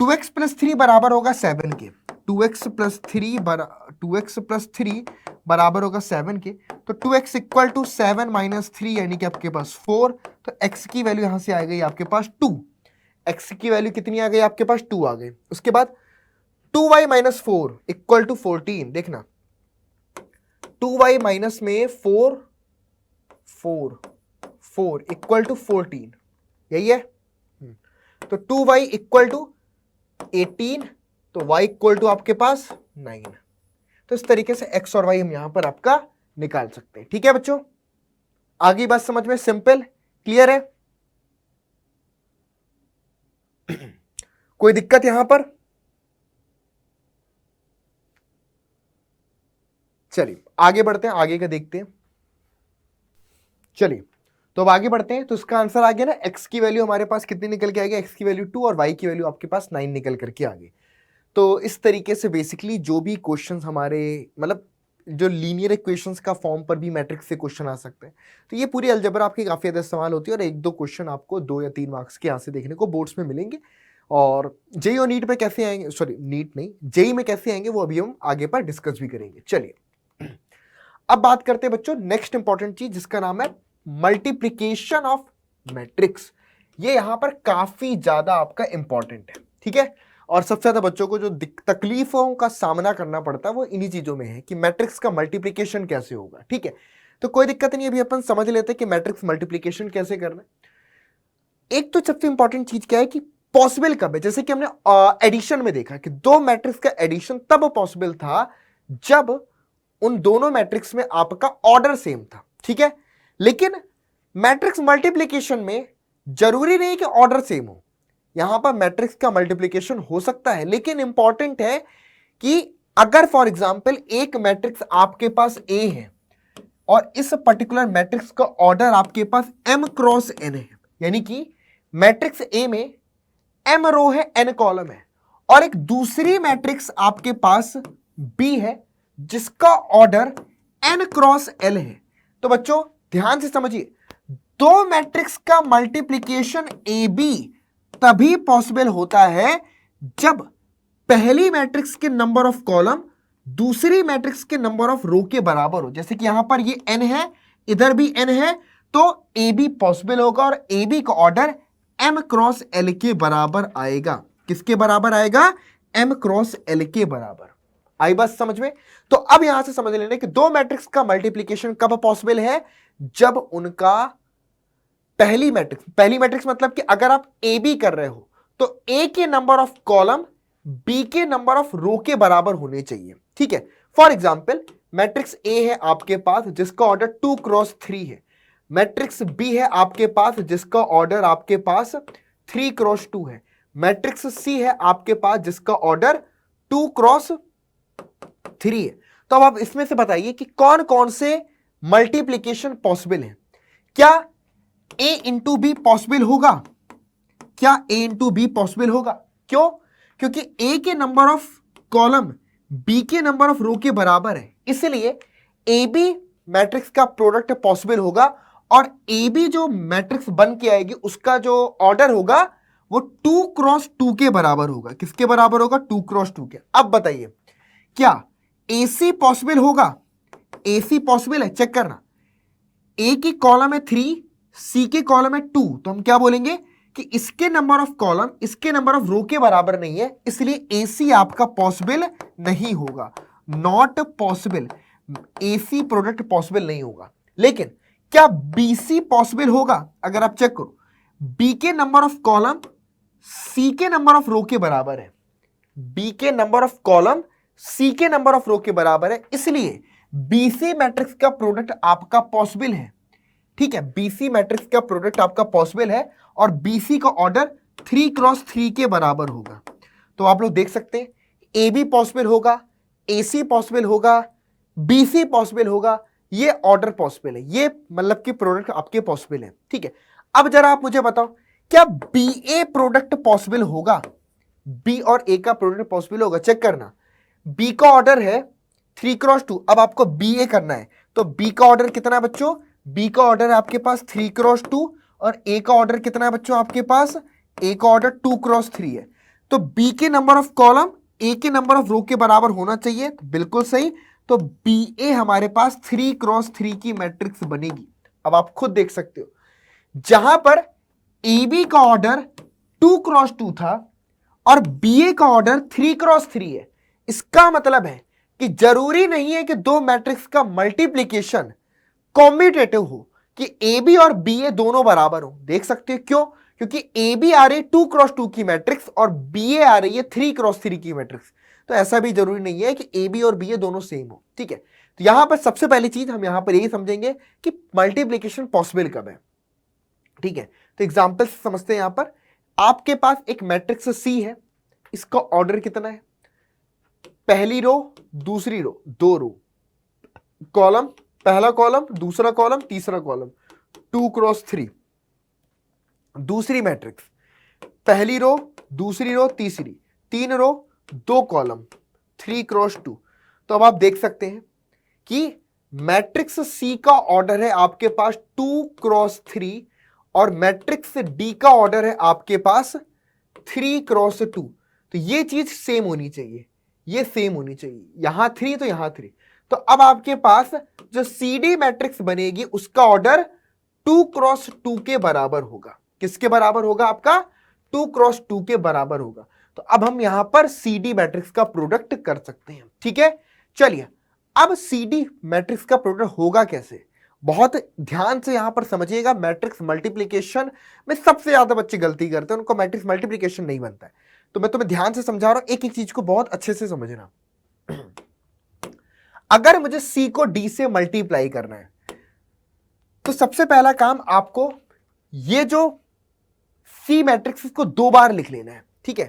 2x प्लस 3 बराबर होगा 7 के, 2x प्लस 3 बराबर होगा 7 के, तो 2x इक्वल टू 7 माइनस 3 यानी कि आपके पास 4, तो x की वैल्यू यहां से आ गई आपके पास 2, x की वैल्यू कितनी आ गई आपके पास 2 आ गई। उसके बाद 2y माइनस 4 इक्वल टू 14, देखना 2y माइनस में 4 4 4 इक्वल टू 14, यही है। तो 2y इक्वल टू 18, तो y इक्वल टू आपके पास 9। तो इस तरीके से x और y हम यहां पर आपका निकाल सकते हैं। ठीक है बच्चों, आगे बात समझ में सिंपल क्लियर है? कोई दिक्कत यहां पर? चलिए आगे बढ़ते हैं, आगे का देखते हैं। चलिए तो अब आगे बढ़ते हैं। तो इसका आंसर आ गया ना, x की वैल्यू हमारे पास कितनी निकल के आ गया, x की वैल्यू 2 और y की वैल्यू आपके पास 9 निकल करके आ गई। तो इस तरीके से बेसिकली जो भी क्वेश्चंस हमारे मतलब जो लीनियर इक्वेशंस का फॉर्म पर भी मैट्रिक्स से क्वेश्चन आ सकते हैं। तो ये पूरी अलजेब्रा आपकी काफी ज्यादा इस्तेमाल होती है और एक दो क्वेश्चन आपको 2 या 3 मार्क्स के यहाँ से देखने को बोर्ड्स में मिलेंगे। और जेई और नीट पे कैसे आएंगे, सॉरी नीट नहीं, जेई में कैसे आएंगे वो अभी हम आगे पर डिस्कस भी करेंगे। चलिए अब बात करते हैं बच्चों नेक्स्ट इंपॉर्टेंट चीज जिसका नाम है मल्टीप्लीकेशन ऑफ मैट्रिक्स। ये यहां पर काफी ज्यादा आपका इंपॉर्टेंट है, ठीक है। और सबसे ज्यादा बच्चों को जो तकलीफों का सामना करना पड़ता है वो इन्हीं चीजों में है कि मैट्रिक्स का मल्टीप्लिकेशन कैसे होगा, ठीक है। तो कोई दिक्कत नहीं, अभी अपन समझ लेते हैं कि मैट्रिक्स मल्टीप्लिकेशन कैसे करना है। एक तो सबसे इंपॉर्टेंट चीज क्या है कि पॉसिबल कब है, जैसे कि हमने एडिशन में देखा कि दो मैट्रिक्स का एडिशन तब पॉसिबल था जब उन दोनों मैट्रिक्स में आपका ऑर्डर सेम था, ठीक है। लेकिन मैट्रिक्स मल्टीप्लिकेशन में जरूरी नहीं कि ऑर्डर सेम हो। यहां पर मैट्रिक्स का मल्टीप्लिकेशन हो सकता है, लेकिन इंपॉर्टेंट है कि अगर फॉर एग्जांपल एक मैट्रिक्स आपके पास ए है और इस पर्टिकुलर मैट्रिक्स का ऑर्डर आपके पास m क्रॉस n है, यानी कि मैट्रिक्स ए में m रो है n कॉलम है, और एक दूसरी मैट्रिक्स आपके पास b है जिसका ऑर्डर n क्रॉस l है। तो बच्चों ध्यान से समझिए, दो मैट्रिक्स का मल्टीप्लिकेशन ए बी तभी पॉसिबल होता है जब पहली मैट्रिक्स के नंबर ऑफ कॉलम दूसरी मैट्रिक्स के नंबर ऑफ रो के बराबर हो। जैसे कि यहां पर ये n है, इधर भी n है, तो ए बी पॉसिबल होगा और ए बी का ऑर्डर m क्रॉस l के बराबर आएगा। किसके बराबर आएगा? m क्रॉस l के बराबर। आई बात समझ में? तो अब यहां से समझ लेना कि दो मैट्रिक्स का मल्टीप्लिकेशन कब पॉसिबल है, जब उनका पहली मैट्रिक्स मतलब कि अगर आप ए बी कर रहे हो तो ए के नंबर ऑफ कॉलम बी के नंबर ऑफ रो के बराबर होने चाहिए, ठीक है। फॉर एग्जाम्पल मैट्रिक्स ए है आपके पास जिसका ऑर्डर 2 क्रॉस 3 है, मैट्रिक्स बी है आपके पास जिसका ऑर्डर आपके पास 3 क्रॉस 2 है, मैट्रिक्स सी है आपके पास जिसका ऑर्डर 2 क्रॉस 3 है। तो अब आप इसमें से बताइए कि कौन कौन से मल्टीप्लिकेशन पॉसिबल है। क्या a इंटू बी पॉसिबल होगा? क्या a इंटू बी पॉसिबल होगा? क्यों? क्योंकि a के नंबर ऑफ कॉलम b के नंबर ऑफ रो के बराबर है, इसलिए ए बी मैट्रिक्स का प्रोडक्ट पॉसिबल होगा। और ए बी जो मैट्रिक्स बन के आएगी उसका जो ऑर्डर होगा वो 2 क्रॉस 2 के बराबर होगा। किसके बराबर होगा? 2 क्रॉस 2 के। अब बताइए क्या ए सी पॉसिबल होगा? ए सी पॉसिबल है, चेक करना। ए की कॉलम है 3, सी के कॉलम है 2, तो हम क्या बोलेंगे कि इसके नंबर ऑफ कॉलम इसके नंबर ऑफ रो के बराबर नहीं है, इसलिए ए सी आपका पॉसिबल नहीं होगा, not possible. A C product possible नहीं होगा। लेकिन क्या बी सी पॉसिबल होगा? अगर आप चेक करो, बी के नंबर ऑफ कॉलम सी के नंबर ऑफ रो के बराबर है, बी के नंबर ऑफ कॉलम सी के नंबर ऑफ रो के बराबर है, इसलिए बीसी मैट्रिक्स का प्रोडक्ट आपका पॉसिबल है, ठीक है। बीसी मैट्रिक्स का प्रोडक्ट आपका पॉसिबल है और बीसी का ऑर्डर 3 क्रॉस 3 के बराबर होगा। तो आप लोग देख सकते हैं ए बी पॉसिबल होगा, ए सी पॉसिबल होगा, बीसी पॉसिबल होगा, ये ऑर्डर पॉसिबल है, ये मतलब कि प्रोडक्ट आपके पॉसिबल है, ठीक है। अब जरा आप मुझे बताओ क्या बी ए प्रोडक्ट पॉसिबल होगा? बी और ए का प्रोडक्ट पॉसिबल होगा, चेक करना। बी का ऑर्डर है 3 क्रॉस 2, अब आपको बी ए करना है, तो बी का ऑर्डर कितना है बच्चों? बी का ऑर्डर है आपके पास 3 क्रॉस 2 और ए का ऑर्डर कितना है बच्चों आपके पास? ए का ऑर्डर 2 क्रॉस 3 है। तो बी के नंबर ऑफ कॉलम ए के नंबर ऑफ रो के बराबर होना चाहिए, तो बिल्कुल सही। तो बी ए हमारे पास 3 क्रॉस 3 की मैट्रिक्स बनेगी। अब आप खुद देख सकते हो, जहां पर ए बी का ऑर्डर 2 क्रॉस 2 था और बी ए का ऑर्डर 3 क्रॉस 3 है, इसका मतलब है कि जरूरी नहीं है कि दो मैट्रिक्स का मल्टीप्लिकेशन कॉम्यूटेटिव हो, कि ए बी और बी ए दोनों बराबर हो। देख सकते हो क्यों? क्योंकि ए बी आ रही 2x2 की मैट्रिक्स और बी ए आ रही है 3x3 की मैट्रिक्स। तो ऐसा भी जरूरी नहीं है कि ए बी और बी ए दोनों सेम हो। ठीक है, तो यहां पर सबसे पहली चीज हम यहां पर यही समझेंगे कि मल्टीप्लीकेशन पॉसिबल कब है। ठीक है, तो एग्जाम्पल समझते हैं। यहां पर आपके पास एक मैट्रिक्स सी है, इसका ऑर्डर कितना है? पहली रो, दूसरी रो, दो रो, कॉलम, पहला कॉलम, दूसरा कॉलम, तीसरा कॉलम, 2x3। दूसरी मैट्रिक्स, पहली रो, दूसरी रो, तीसरी, तीन रो, दो कॉलम, 3x2। तो अब आप देख सकते हैं कि मैट्रिक्स सी का ऑर्डर है आपके पास 2x3 और मैट्रिक्स डी का ऑर्डर है आपके पास 3x2। तो ये चीज सेम होनी चाहिए, ये सेम होनी चाहिए, यहां 3 तो यहां 3। तो अब आपके पास जो सी डी मैट्रिक्स बनेगी उसका ऑर्डर 2x2 के बराबर होगा। किसके बराबर होगा? आपका 2x2 के बराबर होगा। तो अब हम यहां पर सी डी मैट्रिक्स का प्रोडक्ट कर सकते हैं। ठीक है, चलिए अब सी डी मैट्रिक्स का प्रोडक्ट होगा कैसे? बहुत ध्यान से यहां पर समझिएगा। मैट्रिक्स मल्टीप्लिकेशन में सबसे ज्यादा बच्चे गलती करते हैं, उनको मैट्रिक्स मल्टीप्लिकेशन नहीं बनता है। तो मैं तुम्हें ध्यान से समझा रहा हूं, एक एक चीज को बहुत अच्छे से समझना। अगर मुझे सी को डी से मल्टीप्लाई करना है तो सबसे पहला काम आपको ये जो सी मैट्रिक्स इसको दो बार लिख लेना है। ठीक है,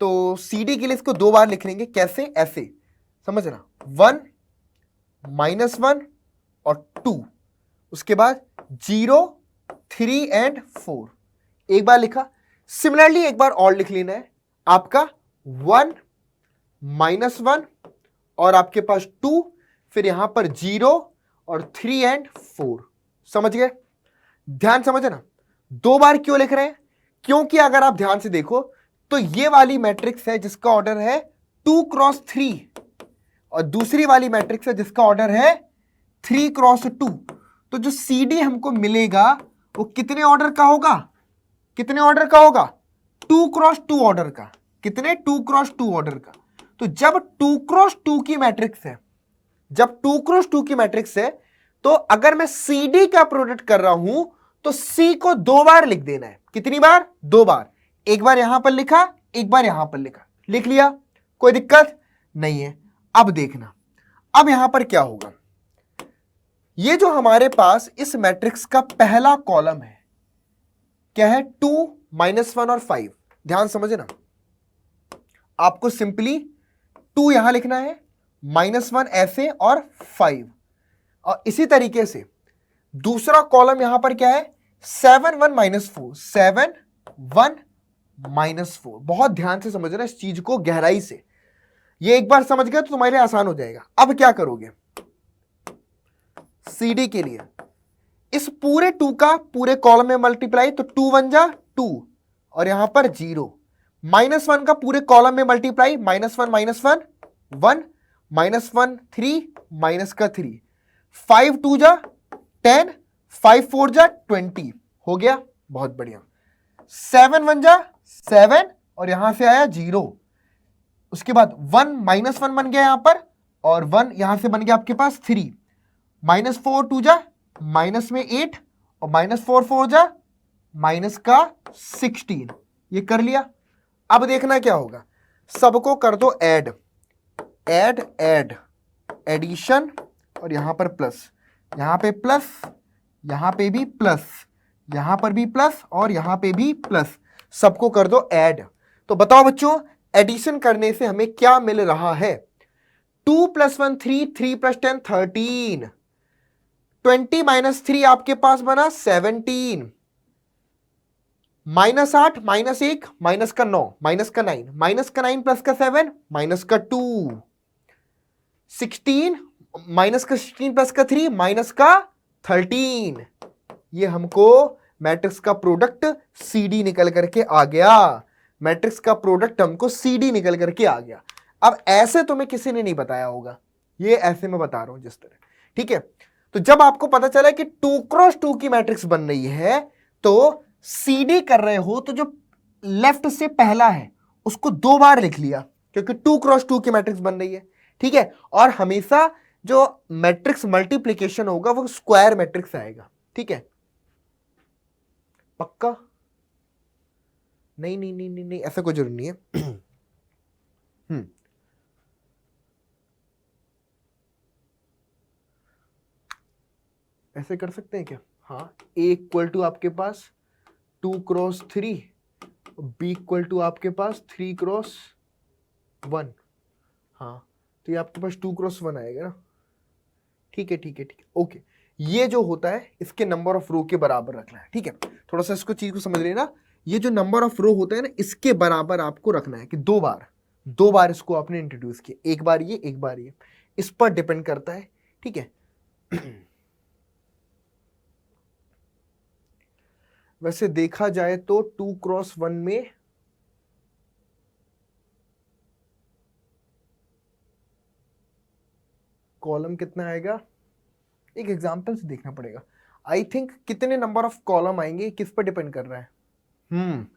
तो सी डी के लिए इसको दो बार लिख लेंगे। कैसे? ऐसे समझना, 1 -1 और 2, उसके बाद 0 3 एंड 4, एक बार लिखा। सिमिलरली एक बार और लिख लेना है आपका 1 -1 और आपके पास 2, फिर यहां पर 0 और 3 एंड 4। समझ गए? ध्यान समझना, दो बार क्यों लिख रहे हैं? क्योंकि अगर आप ध्यान से देखो तो ये वाली मैट्रिक्स है जिसका ऑर्डर है 2x3 और दूसरी वाली मैट्रिक्स है जिसका ऑर्डर है 3x2। तो जो सी डी हमको मिलेगा वो कितने ऑर्डर का होगा? कितने ऑर्डर का होगा? 2x2 ऑर्डर का। कितने? 2x2 ऑर्डर का। तो जब 2x2 की मैट्रिक्स है, जब 2x2 की मैट्रिक्स है तो अगर मैं सी डी का प्रोडक्ट कर रहा हूं तो सी को दो बार लिख देना है। कितनी बार? दो बार। एक बार यहां पर लिखा, एक बार यहां पर लिखा, लिख लिया, कोई दिक्कत नहीं है। अब देखना, अब यहां पर क्या होगा? ये जो हमारे पास इस मैट्रिक्स का पहला कॉलम है क्या है? 2 -1 और 5। ध्यान समझना, आपको सिंपली 2 यहां लिखना है, -1 ऐसे और 5। और इसी तरीके से दूसरा कॉलम यहां पर क्या है? 7 1 -4, 7 1 -4। बहुत ध्यान से समझना इस चीज को, गहराई से। ये एक बार समझ गए तो तुम्हारे लिए आसान हो जाएगा। अब क्या करोगे? सी डी के लिए इस पूरे 2 का पूरे कॉलम में मल्टीप्लाई, तो 2 1 जा 2 और यहां पर 0। -1 का पूरे कॉलम में मल्टीप्लाई, -1 -1 1, -1 3, माइनस का 3, 5 2 जा 10, 5 4 जा 20, हो गया। बहुत बढ़िया। 7 1 जा 7 और यहां से आया 0। उसके बाद 1 -1 बन गया यहां पर और 1 यहां से बन गया आपके पास 3, -4 2 जा माइनस में 8 और -4 4 जा माइनस का 16। ये कर लिया। अब देखना क्या होगा, सबको कर दो ऐड, ऐड ऐड, एडिशन और यहां पर प्लस, यहां पे प्लस, यहां पे भी प्लस, यहां पर भी प्लस और यहां पे भी प्लस, सबको कर दो ऐड। तो बताओ बच्चों, एडिशन करने से हमें क्या मिल रहा है? 2 + 1 3, 3 + 10 13, 20 - 3 आपके पास बना 17, -8 -1 माइनस का 9, माइनस का 9, माइनस का 9 प्लस का 7 माइनस का 2, 16 माइनस का 16 प्लस का 3 माइनस का 13। ये हमको मैट्रिक्स का प्रोडक्ट सीडी निकल करके आ गया। मैट्रिक्स का प्रोडक्ट हमको सीडी निकल करके आ गया। अब ऐसे तुम्हें किसी ने नहीं बताया होगा, ये ऐसे मैं बता रहा हूं जिस तरह, ठीक है। तो जब आपको पता चला कि 2x2 की मैट्रिक्स बन रही है तो सीडी कर रहे हो तो जो लेफ्ट से पहला है उसको दो बार लिख लिया क्योंकि 2x2 की मैट्रिक्स बन रही है, ठीक है। और हमेशा जो मैट्रिक्स मल्टीप्लिकेशन होगा वो स्क्वायर मैट्रिक्स आएगा, ठीक है, पक्का? नहीं नहीं नहीं नहीं नहीं, ऐसा कोई जरूरी नहीं है। ऐसे कर सकते हैं क्या? हाँ, A इक्वल टू आपके पास 2x3, B इक्वल टू आपके पास 3x1। हाँ, तो ये आपके पास 2x1 आएगा ना। ठीक है ठीक है ठीक है, ओके। ये जो होता है इसके नंबर ऑफ रो के बराबर रखना है, ठीक है। थोड़ा सा इसको चीज को समझ लेना, ये जो नंबर ऑफ रो होता है ना, इसके बराबर आपको रखना है कि दो बार इसको आपने इंट्रोड्यूस किया, एक बार ये एक बार ये, इस पर डिपेंड करता है, ठीक है। वैसे देखा जाए तो 2x1 में कॉलम कितना आएगा, एक एग्जांपल से देखना पड़ेगा। आई थिंक कितने नंबर ऑफ कॉलम आएंगे किस पर डिपेंड कर रहा है।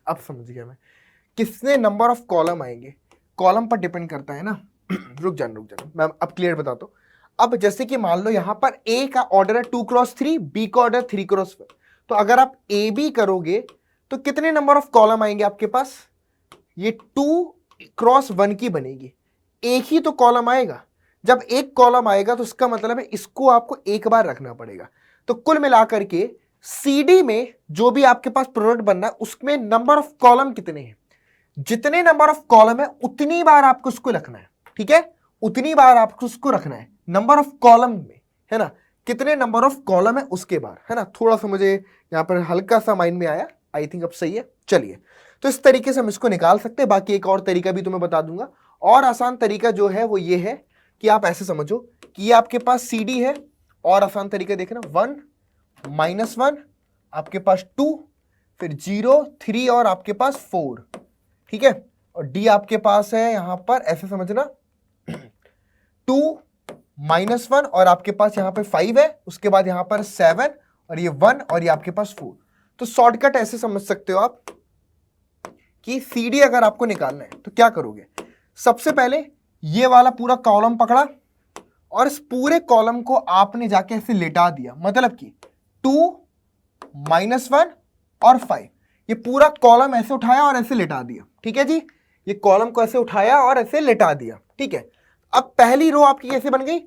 अब समझ गया मैं, कितने नंबर ऑफ कॉलम आएंगे कॉलम पर डिपेंड करता है ना। रुक जाना मैं अब क्लियर बताता हूं। अब जैसे कि मान लो यहां पर ए का ऑर्डर है 2x3, बी का ऑर्डर 3x1, तो अगर आप ए बी करोगे तो कितने नंबर ऑफ कॉलम आएंगे आपके पास, ये 2x1 की बनेगी, एक ही तो कॉलम आएगा। जब एक कॉलम आएगा तो उसका मतलब है इसको आपको एक बार रखना पड़ेगा। तो कुल मिलाकर के CD में जो भी आपके पास प्रोडक्ट बनना है उसमें नंबर ऑफ कॉलम कितने हैं, जितने नंबर ऑफ कॉलम है उतनी बार आपको उसको रखना है, ठीक है, उतनी बार आपको उसको रखना है नंबर ऑफ कॉलम में, है ना। कितने नंबर ऑफ कॉलम है उसके बार, है ना। थोड़ा सा मुझे यहाँ पर हल्का सा माइंड में आया, आई थिंक अब सही है। चलिए, तो इस तरीके से हम इसको निकाल सकते हैं। बाकी एक और तरीका भी तुम्हें बता दूंगा, और आसान तरीका जो है वो ये है कि आप ऐसे समझो कि ये आपके पास CD है, और आसान तरीका देखना 1 -1 आपके पास 2, फिर 0 3 और आपके पास 4, ठीक है। और D आपके पास है यहां पर, ऐसे समझना 2 -1 और आपके पास यहां पे 5 है, उसके बाद यहां पर 7 और ये 1 और ये आपके पास 4। तो शॉर्टकट ऐसे समझ सकते हो आप कि CD अगर आपको निकालना है तो क्या करोगे, सबसे पहले ये वाला पूरा कॉलम पकड़ा और इस पूरे कॉलम को आपने जाके ऐसे लेटा दिया, मतलब कि 2 -1 और 5, ये पूरा कॉलम ऐसे उठाया और ऐसे लेटा दिया, ठीक है जी। ये कॉलम को ऐसे उठाया और ऐसे लेटा दिया, ठीक है। अब पहली रो आपकी कैसे बन गई,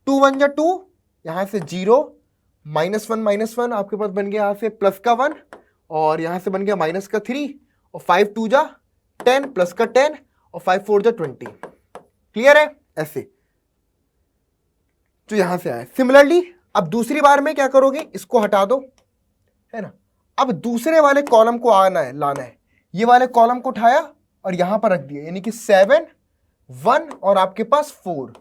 2 1 जा 2, यहां से 0 -1 आपके पास बन गया यहां से प्लस का 1, और यहां से बन गया माइनस का 3, और 5 2 जा 10 प्लस का 10, और 5 4 जा 20। क्लियर है ऐसे, तो यहां से आए। सिमिलरली अब दूसरी बार में क्या करोगे, इसको हटा दो, है ना। अब दूसरे वाले कॉलम को लाना है, ये वाले कॉलम को उठाया और यहां पर रख दिया, यानी कि 7 1 और आपके पास 4।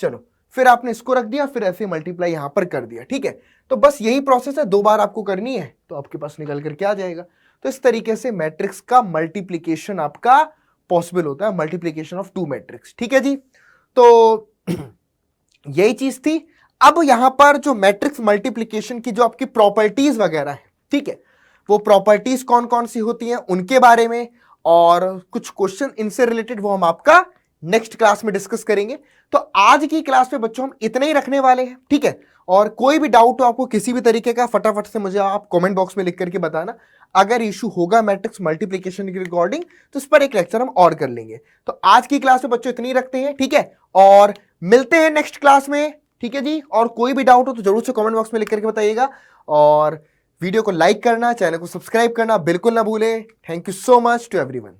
चलो, फिर आपने इसको रख दिया, फिर ऐसे मल्टीप्लाई यहां पर कर दिया, ठीक है। तो बस यही प्रोसेस है, 2 बार आपको करनी है तो आपके पास निकल करके आ जाएगा। तो इस तरीके से मैट्रिक्स का मल्टीप्लीकेशन आपका पॉसिबल होता है, मल्टीप्लीकेशन ऑफ 2 मैट्रिक्स, ठीक है जी। तो यही चीज थी। अब यहां पर जो मैट्रिक्स मल्टीप्लिकेशन की जो आपकी प्रॉपर्टीज वगैरह है, ठीक है, वो प्रॉपर्टीज कौन कौन सी होती हैं उनके बारे में और कुछ क्वेश्चन इनसे रिलेटेड वो हम आपका नेक्स्ट क्लास में डिस्कस करेंगे। तो आज की क्लास में बच्चों हम इतने ही रखने वाले हैं, ठीक है। और कोई भी डाउट हो आपको किसी भी तरीके का, फटाफट से मुझे आप कमेंट बॉक्स में लिख करके बताना। अगर इशू होगा मैट्रिक्स मल्टीप्लिकेशन की रिकॉर्डिंग तो इस पर एक लेक्चर हम और कर लेंगे। तो आज की क्लास में बच्चों इतनी रखते हैं, ठीक है, और मिलते हैं नेक्स्ट क्लास में, ठीक है जी। और कोई भी डाउट हो तो जरूर से कमेंट बॉक्स में लिख करके बताइएगा, और वीडियो को लाइक करना, चैनल को सब्सक्राइब करना बिल्कुल ना भूलें। Thank you so much to everyone.